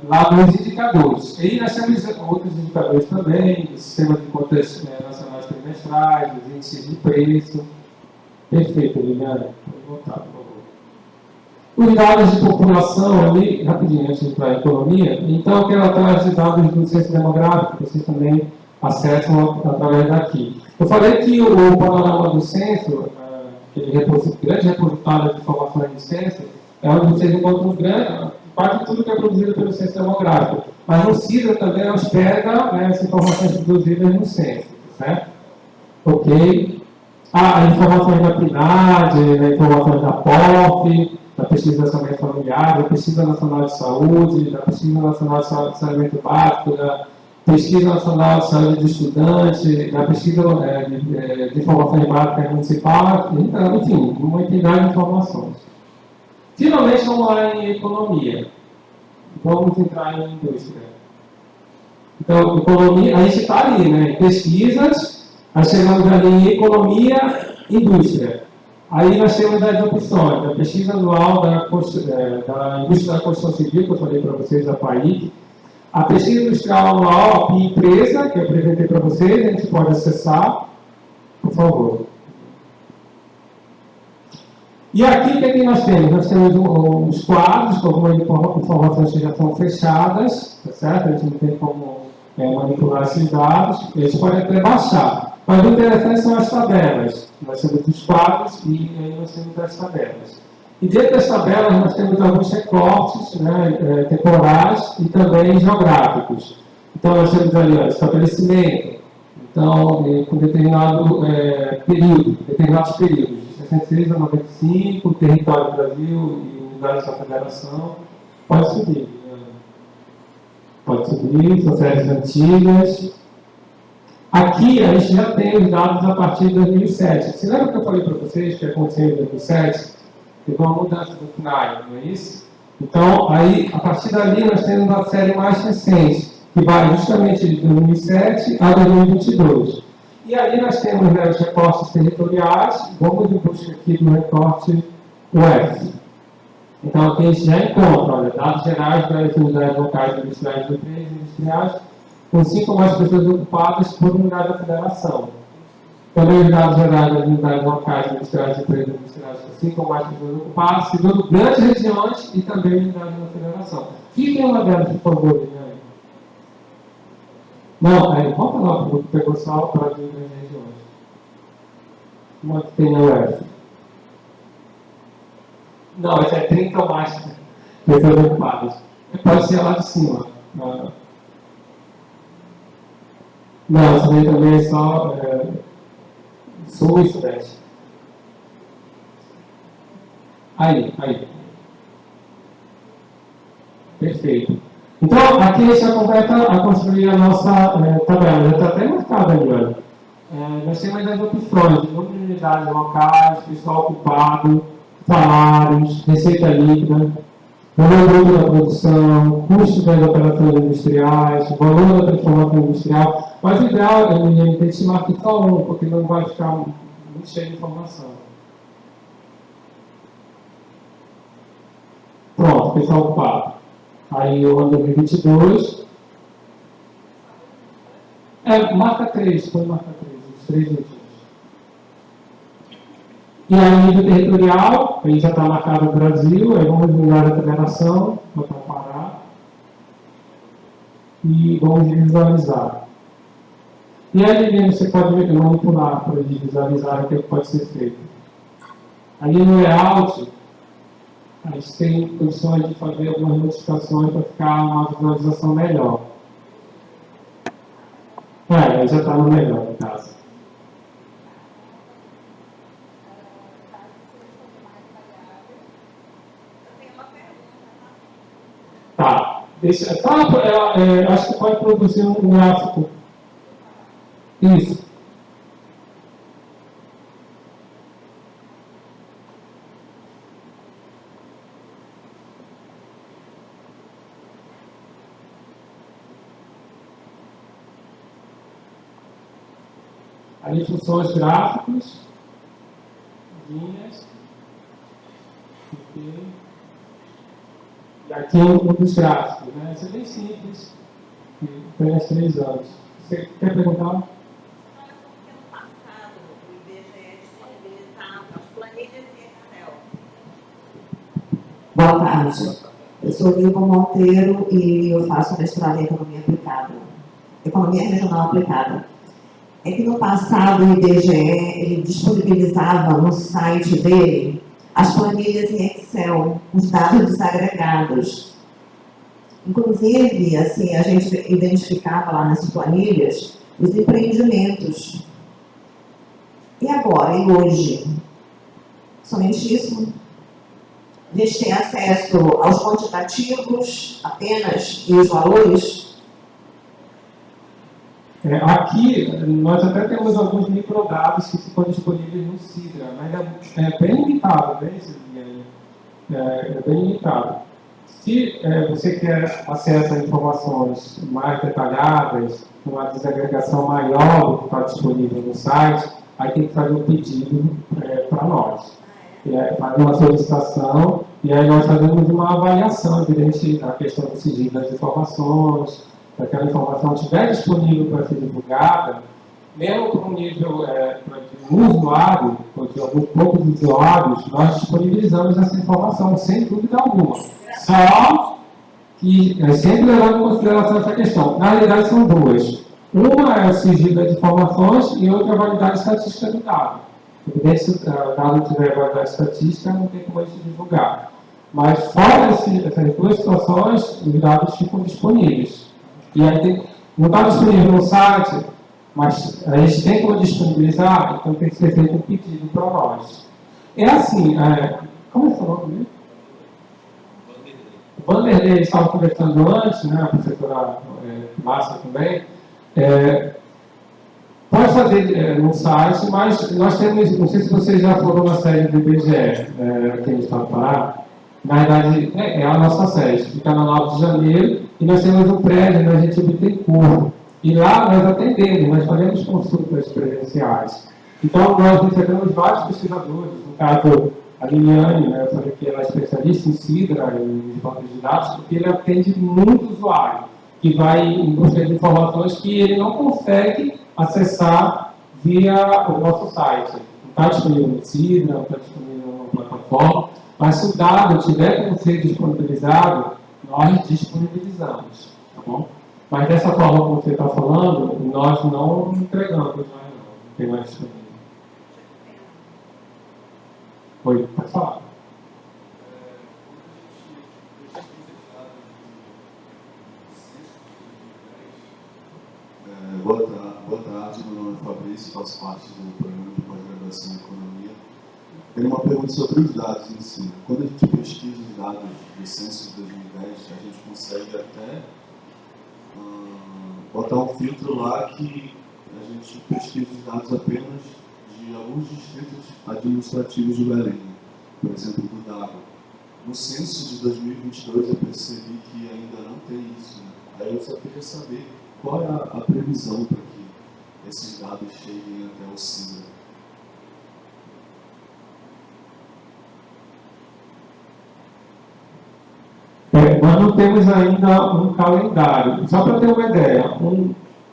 Speaker 1: Lá nos indicadores. E aí nós temos outros indicadores também, o sistema de contas nacionais trimestrais, os índices de preço. Perfeito, Liliana. Pode voltar, por favor. Os dados de população ali, rapidinho, antes de entrar em economia, então eu quero atrás de dados do censo demográfico, que vocês também acessam através daqui. Eu falei que o panorama do censo, aquele grande repositório de informações de censo, é onde vocês encontram quase tudo que é produzido pelo censo demográfico. Mas no Sidra também hospeda as informações produzidas no censo, certo? Ok. Informações da PNAD, informações da POF, da Pesquisa Nacional Familiar, da Pesquisa Nacional de Saúde, da Pesquisa Nacional de Saneamento Básico, da Pesquisa Nacional de Saúde do Estudante, da Pesquisa de Informações Básicas Municipal, então, enfim, uma infinidade de informações. Finalmente, vamos lá em economia. Vamos entrar em indústria. Então, economia, a gente está ali, né? Em pesquisas, nós chegamos ali em economia, indústria. Aí nós temos as opções, da pesquisa anual da indústria da construção civil, que eu falei para vocês, da PAIC. A pesquisa industrial anual, a empresa, que eu apresentei para vocês, a gente pode acessar, por favor. E aqui, o que é que nós temos? Nós temos os quadros, com algumas informações que já são fechadas, tá certo? A gente não tem como manipular esses dados, eles podem até baixar. Mas o interessante são as tabelas. Nós temos os quadros e aí nós temos as tabelas. E dentro das tabelas nós temos alguns recortes temporais e também geográficos. Então nós temos ali estabelecimento, então com determinado período, determinados períodos, de 66 a 95, território do Brasil e unidades da Federação. Pode subir. Pode subir, são séries antigas. Aqui a gente já tem os dados a partir de 2007. Você lembra que eu falei para vocês que aconteceu em 2007? Teve uma mudança do CNAE, não é isso? Então, aí, a partir dali, nós temos uma série mais recente, que vai justamente de 2007 a 2022. E ali nós temos os recortes territoriais, vamos em busca aqui do recorte UF. Então, aqui a gente já encontra, olha, dados gerais das unidades locais industriais de empresas industriais, com 5 ou mais pessoas ocupadas por unidade da federação. Também os dados gerais das unidades locais industriais de empresas industriais, com 5 ou mais pessoas ocupadas, segundo grandes regiões e também unidades da federação. Fiquem uma delas, por favor, Liliane. Não, volta lá, porque pegou só para as grandes regiões. Uma que tem a UF. Não, essa é 30 ou mais pessoas ocupadas. Pode ser lá de cima. Não, isso daí também é só sul e sudeste. Aí. Perfeito. Então, aqui a gente já começa a construir a nossa tabela. Já está até marcada ali, olha. nós temos as opções de número de unidades locais, pessoal ocupado, salários, receita líquida, valor bruto da produção, custo das operações industriais, valor da transformação industrial. Mas o ideal é a gente estimar aqui só um, porque não vai ficar muito cheio de informação. Pronto, pessoal ocupado. Aí o ano 2022. Marca 3, foi marca 3, os 3 últimos. E aí, nível territorial, aí já está marcado o Brasil, aí vamos mudar a federação para comparar. E vamos visualizar. E aí, você pode manipular para visualizar o que pode ser feito. Ali no layout, a gente tem condições de fazer algumas modificações para ficar uma visualização melhor. Aí já está no melhor, no caso. Tá. Acho que pode produzir um gráfico. Isso. Ali funções gráficos, linhas, e aqui um dos gráficos, né? Isso é bem simples, tem as 3 anos. Você quer perguntar?
Speaker 3: No passado, o IBGE disponibilizava as planilhas em Excel.
Speaker 2: Boa tarde. Eu sou Nilva Monteiro e eu faço mestrado em Economia Aplicada. Economia Regional Aplicada. É que no passado o IBGE ele disponibilizava no site dele as planilhas em Excel, os dados desagregados. Inclusive, assim, a gente identificava lá nessas planilhas os empreendimentos. E agora, e hoje? Somente isso? A gente tem acesso aos quantitativos apenas e os valores?
Speaker 1: Aqui, nós até temos alguns microdados que ficam disponíveis no Sidra, mas é bem limitado, né, é bem limitado. Se você quer acesso a informações mais detalhadas, uma desagregação maior do que está disponível no site, aí tem que fazer um pedido para nós. Fazer uma solicitação, e aí nós fazemos uma avaliação, evidente, da questão do sigilo das informações, se aquela informação estiver disponível para ser divulgada, mesmo para um nível de um usuário, ou de alguns poucos usuários, nós disponibilizamos essa informação, sem dúvida alguma. Só que sempre levando em consideração essa questão. Na realidade, são duas. Uma é o sigilo das informações e outra é a validade estatística do dado. Evidente, se o dado tiver validade estatística, não tem como a gente divulgar. Mas, fora essas duas situações, os dados ficam disponíveis. E aí não está disponível no site, mas a gente tem como disponibilizar, então tem que ser feito um pedido para nós. É assim, como é o seu nome mesmo? Vanderlei estava conversando antes, né, a professora Márcia também. Pode fazer no site, mas nós temos, não sei se vocês já foram na sede do IBGE, aqui no Estado do Pará. Na verdade, é a nossa sede, fica na 9 de janeiro, e nós temos um prédio na Getúlio Bittencourt. E lá nós atendemos, nós fazemos consultas presenciais. Então, nós recebemos vários pesquisadores, no caso, a Liliane, né, eu falei que ela é especialista em Sidra, em bancos de dados, porque ele atende muito usuário, que vai em busca de informações que ele não consegue acessar via o nosso site. Não está disponível no Sidra, não está disponível na plataforma. Mas se o dado tiver como ser disponibilizado, nós disponibilizamos, tá bom? Mas dessa forma como você está falando, nós não entregamos mais não tem mais disponível. Oi, pode falar.
Speaker 4: Boa tarde, meu nome é Fabrício, faço parte do programa de pós-graduação em Economia. Tenho uma pergunta sobre os dados em si. Quando a gente pesquisa os dados do censo de 2010, a gente consegue até botar um filtro lá que a gente pesquisa os dados apenas de alguns distritos administrativos de Belém, por exemplo, do Dago. No censo de 2022 eu percebi que ainda não tem isso, né? Aí eu só queria saber qual é a previsão para que esses dados cheguem até o CINDA.
Speaker 1: Nós não temos ainda um calendário. Só para ter uma ideia,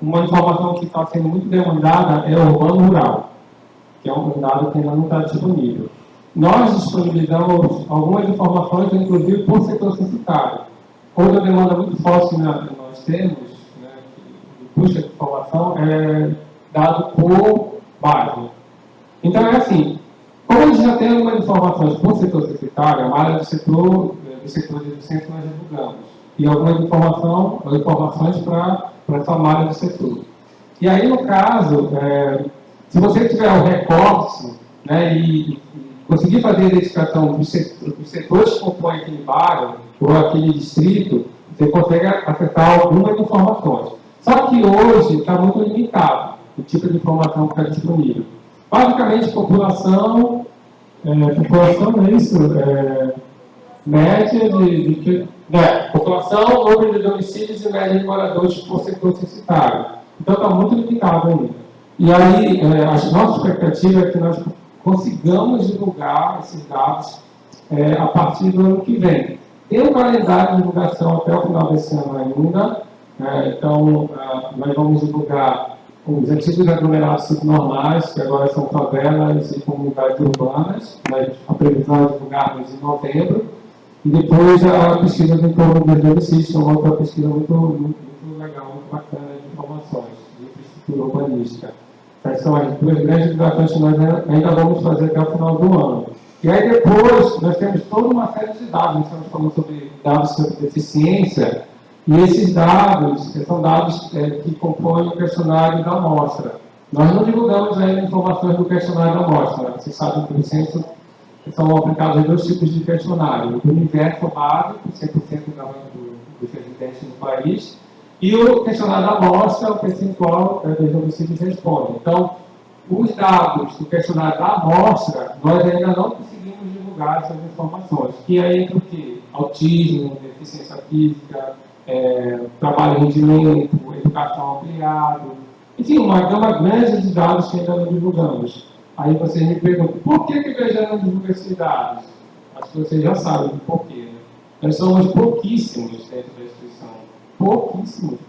Speaker 1: uma informação que está sendo muito demandada é o urbano rural, que é um dado que ainda não está disponível. Nós disponibilizamos algumas informações, inclusive por setor censitário. Outra demanda muito forte que nós temos, né, de busca de informação, é dado por bairro. Então é assim, como a gente já tem algumas informações por setor censitário, a malha do setor de censo nós divulgamos, e algumas informações para essa malha do setor. E aí, no caso, se você tiver o recorte, né, e conseguir fazer a identificação dos setores que compõem aquele bairro ou aquele distrito, você consegue acessar algumas informações. Só que hoje está muito limitado o tipo de informação que está disponível. Basicamente, população é isso, média população, número de domicílios e média de moradores por setor censitário. Então está muito limitado ainda. E aí, a nossa expectativa é que nós consigamos divulgar esses dados a partir do ano que vem. Tem um calendário de divulgação até o final desse ano ainda, então nós vamos divulgar os antigos aglomerados subnormais, que agora são favelas e comunidades urbanas, a previsão é divulgarmos em novembro, e depois a pesquisa do entorno dos domicílios, que é uma outra pesquisa muito legal, muito bacana de informações de infraestrutura urbanística. Essas são as duas grandes divulgações que nós ainda vamos fazer até o final do ano. E aí depois, nós temos toda uma série de dados, nós estamos falando sobre dados sobre deficiência, e esses dados são dados que compõem o questionário da amostra. Nós não divulgamos ainda informações do questionário da amostra. Vocês sabem que no censo são aplicados dois tipos de questionário. O universo básico, 100% dos residentes no país, e o questionário da amostra, o percentual dos domicílios responde. Então, os dados do questionário da amostra, nós ainda não conseguimos divulgar essas informações, que aí entra o quê? Autismo, deficiência física, trabalho em rendimento, educação ampliada, enfim, uma gama grande de dados que ainda não divulgamos. Aí vocês me perguntam, por que o IBGE não divulga esses dados? Acho que vocês já sabem o porquê. Né? Nós somos pouquíssimos dentro da instituição. Pouquíssimos.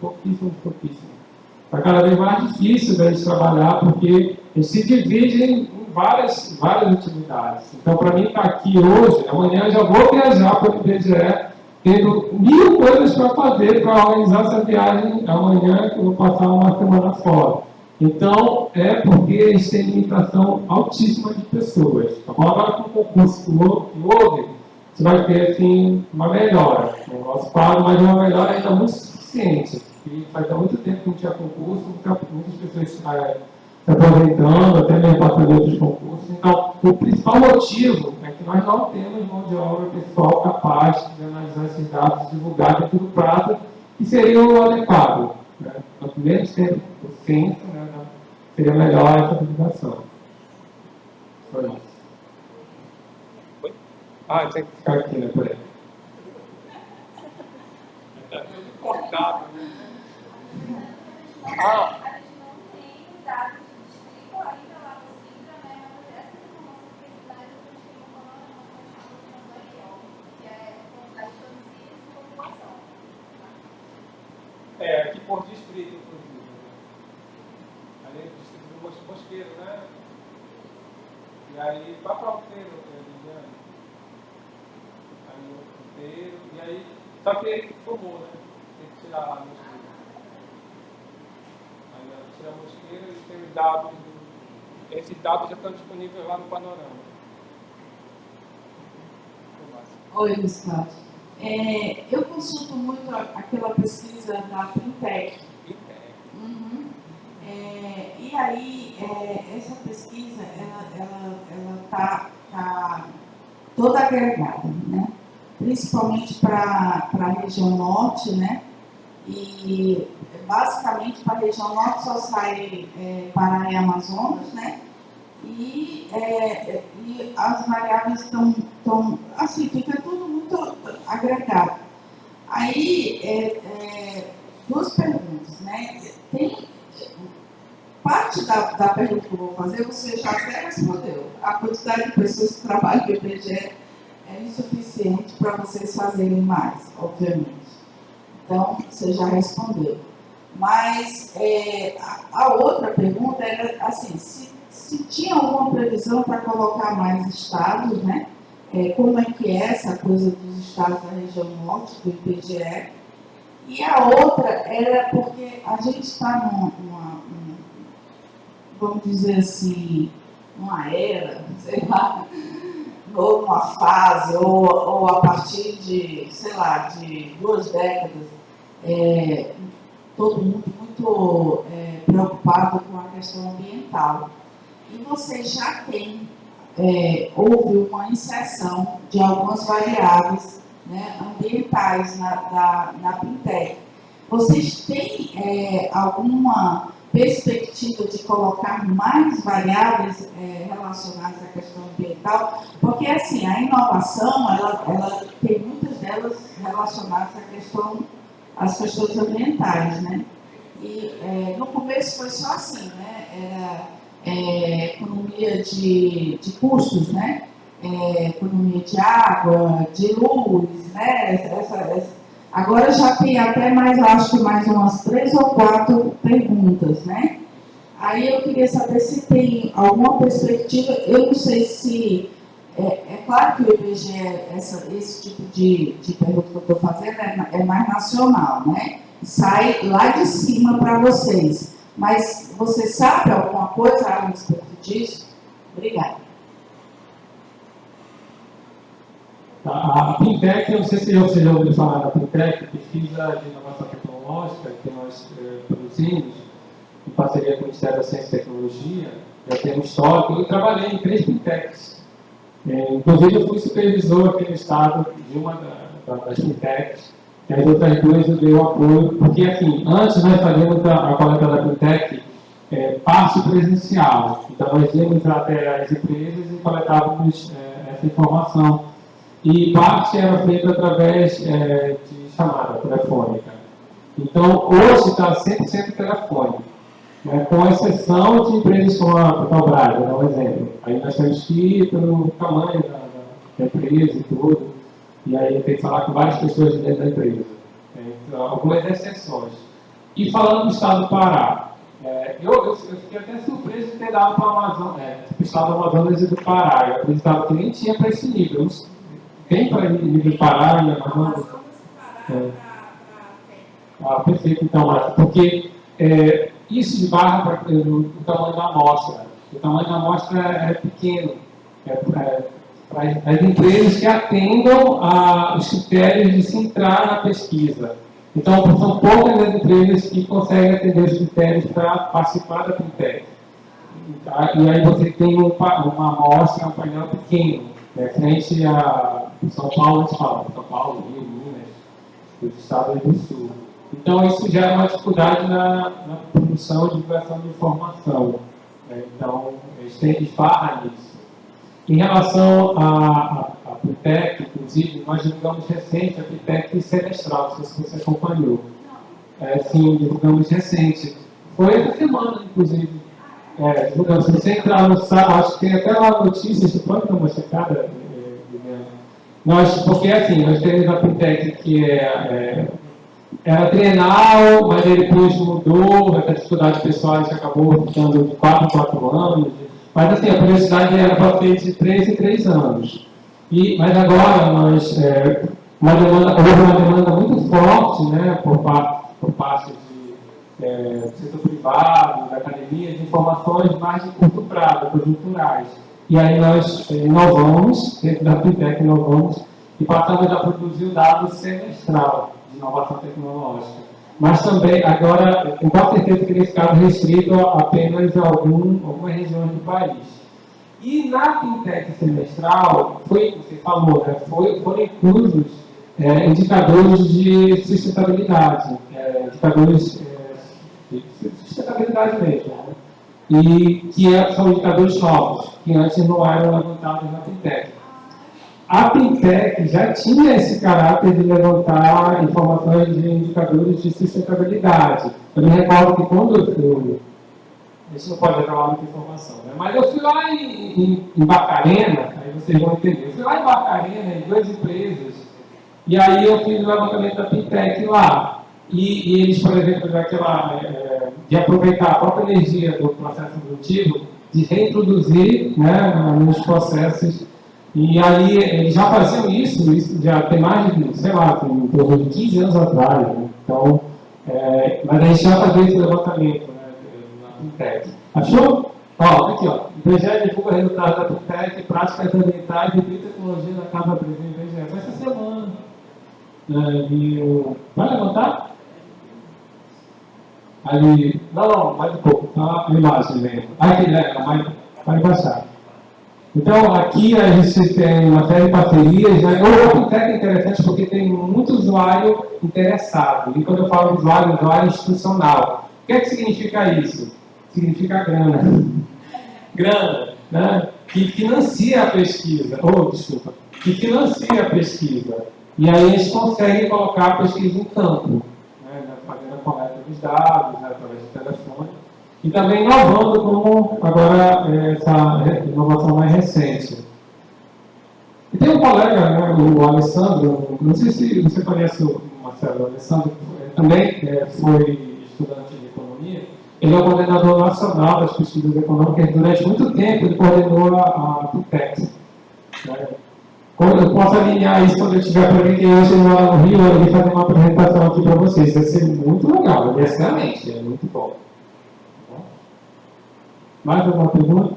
Speaker 1: Está cada vez mais difícil da gente trabalhar, porque eles se dividem em várias atividades. Então, para mim estar aqui hoje, amanhã eu já vou viajar para o IBGE, tendo 1000 coisas para fazer para organizar essa viagem amanhã, que eu vou passar uma semana fora. Então, porque eles têm limitação altíssima de pessoas. Agora, com o concurso que houve, você vai ter assim, uma melhora. O nosso quadro, mas uma melhora ainda muito suficiente. E faz muito tempo que não tinha concurso, muitas pessoas se aposentando, até mesmo passando outros concursos. Então, o principal motivo é que nós não temos mão de obra pessoal capaz de analisar esses dados, divulgar dentro do prazo, que seria o adequado. Né? Quanto menos tempo o censo, né, seria melhor essa divulgação. Foi isso. Tem que ficar aqui, né, por aí. Cortado. Aqui por distrito, inclusive. Ali é o distrito do Mosqueiro, né? E aí, para o Alteiro, Liliane. Aí o Alteiro, e aí, só que ele formou, né? Tem que tirar a Mosqueiro. Aí ela tira a Mosqueiro e tem os dados. Esses dados já estão disponíveis lá no panorama.
Speaker 5: Oi, Gustavo. Eu consulto muito aquela pesquisa da Pintec. Uhum. E aí, essa pesquisa, ela tá toda agregada, né? Principalmente para a região norte, né? e basicamente para a região Norte Society, Pará e Amazonas, né? E as variáveis estão, assim, fica tudo muito agregado. Aí, duas perguntas, né? Tem parte da pergunta que eu vou fazer, você já até respondeu. A quantidade de pessoas que trabalham no IBGE é insuficiente para vocês fazerem mais, obviamente. Então, você já respondeu. Mas a outra pergunta era assim, se tinha alguma previsão para colocar mais estados, né? Como é que é essa coisa dos estados da região norte, do IBGE? E a outra era porque a gente está vamos dizer assim, numa era, sei lá, ou numa fase, ou a partir de, sei lá, de 2 décadas, todo mundo muito preocupado com a questão ambiental. E você já tem, houve uma inserção de algumas variáveis, né, ambientais na Pintec. Vocês têm alguma perspectiva de colocar mais variáveis relacionadas à questão ambiental? Porque, assim, a inovação, ela tem muitas delas relacionadas às questões ambientais, né? E no começo foi só assim, né? Era economia de custos, né? Economia de água, de luz, né? Agora já tem até mais, acho que mais umas 3 ou 4 perguntas, né? Aí eu queria saber se tem alguma perspectiva, eu não sei se... É claro que o IBGE, esse tipo de pergunta que eu estou fazendo é mais nacional, né? Sai lá de cima para vocês. Mas você sabe alguma coisa a respeito disso? Obrigada.
Speaker 1: A Pintec, eu não sei se você já ouviu falar da Pintec, pesquisa de inovação tecnológica que nós produzimos em parceria com o Ministério da Ciência e Tecnologia. Já tem um histórico. Eu trabalhei em 3 Pintecs. Inclusive, eu fui supervisor aqui no estado de uma das Pintecs. E as outras 2 eu dei o apoio, porque, assim, antes nós fazíamos a coleta da Pintec parte presencial. Então, nós íamos até as empresas e coletávamos essa informação. E parte era feita através de chamada telefônica. Então, hoje está 100% telefônico, né, com exceção de empresas como a Petrobras, vou dar um exemplo. Aí nós temos que ir pelo tamanho da empresa e tudo, e aí tem que falar com várias pessoas dentro da empresa. Então, algumas exceções. E falando do estado do Pará, eu fiquei até surpreso de ter dado para o Amazonas, o estado do Amazonas e do Pará. Eu acreditava que nem tinha para esse nível. Tem para nível Pará e Amazonas? Perfeito, então, Márcia, porque isso esbarra o tamanho da amostra. O tamanho da amostra é pequeno. Para as empresas que atendam os critérios de se entrar na pesquisa. Então, são poucas as empresas que conseguem atender os critérios para participar da Pintec. E aí você tem uma amostra, um painel pequeno, frente a São Paulo, São Paulo, Rio, Minas, os estados do Sul. Então, isso gera uma dificuldade na produção e divulgação de informação. Então, eles têm que esbarrar nisso. Em relação à Pintec, inclusive, nós divulgamos recente a Pintec semestral, não sei se você acompanhou. Sim, divulgamos recente. Foi essa semana, inclusive. Divulgamos. Se você entrar no site, acho que tem até lá notícias, você pode dar uma checada, porque assim, nós temos a Pintec que era trienal, mas aí depois mudou, a dificuldade pessoal a gente acabou ficando de 4 em 4 anos. Mas assim, a universidade era para ser de 3 em 3 anos. Mas agora houve uma demanda muito forte, né, por parte do setor privado, da academia, de informações mais de curto prazo, conjunturais. E aí nós inovamos, dentro da Pintec inovamos, e passamos a produzir o dado semestral de inovação tecnológica. Mas também, agora, com certeza que nesse caso restrito apenas a algumas regiões do país. E na Pintec semestral, você falou, né, foram inclusos indicadores de sustentabilidade, indicadores de sustentabilidade mesmo, né? E que são indicadores novos, que antes não eram levantados na Pintec. A Pintec já tinha esse caráter de levantar informações de indicadores de sustentabilidade. Eu me recordo que quando eu fui, a gente não pode revelar muita informação, né? Mas eu fui lá em Barcarena, aí vocês vão entender. Eu fui lá em Barcarena, em 2 empresas, e aí eu fiz o levantamento da Pintec lá. E eles, por exemplo, de aproveitar a própria energia do processo produtivo, de reintroduzir, né, nos processos. E aí eles já faziam isso já tem mais de, sei lá, tem torno de 15 anos atrás. Né? Então, mas a gente já fazia esse levantamento, né, na Pintec. Achou? Ó, aqui, ó. O IBGE divulga resultados da Pintec, práticas ambientais e biotecnologia da Casa Brasil do IBGE. Foi essa semana. Vai levantar? Ali, não, mais um pouco, tá? A imagem mesmo. Aqui, né? Vai baixar. Então, aqui a gente tem uma série de parcerias, né? O Pintec é interessante porque tem muito usuário interessado. E quando eu falo usuário institucional. O que é que significa isso? Significa grana. Grana, né? Que financia a pesquisa. Desculpa. Que financia a pesquisa. E aí eles conseguem colocar a pesquisa em campo, né? Fazendo a coleta dos dados, né? Através do telefone. E também inovando como agora essa inovação mais recente. E tem um colega, né, o Alessandro, não sei se você conhece o Marcelo, o Alessandro também foi estudante de economia, ele é o coordenador nacional das pesquisas econômicas, durante muito tempo ele coordenou a Pintec. Né? Eu posso alinhar isso quando eu estiver por aqui, eu chegar lá no Rio, eu vou fazer uma apresentação aqui para vocês, vai ser muito legal, é excelente, é muito bom. Mais alguma pergunta?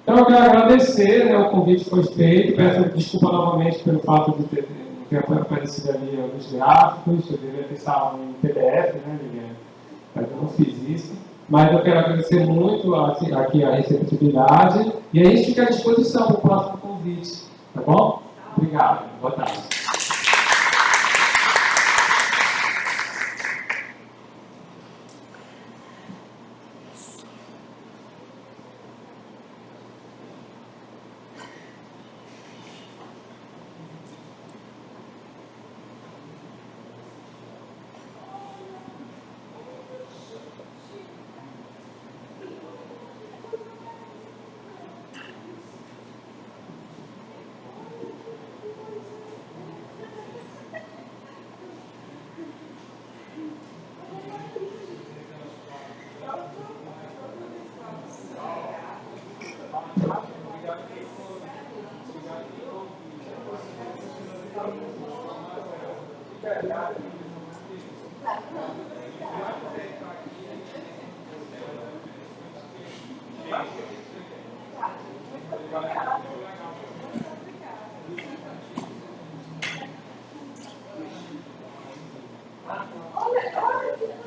Speaker 1: Então, eu quero agradecer, né, o convite foi feito, peço desculpa novamente pelo fato de ter aparecido ali alguns gráficos, eu deveria ter salvo em PDF, né, Liliane? Mas eu não fiz isso. Mas eu quero agradecer muito aqui a receptividade e a gente fica à disposição para o próximo convite, tá bom? Obrigado, boa tarde.
Speaker 3: Olha,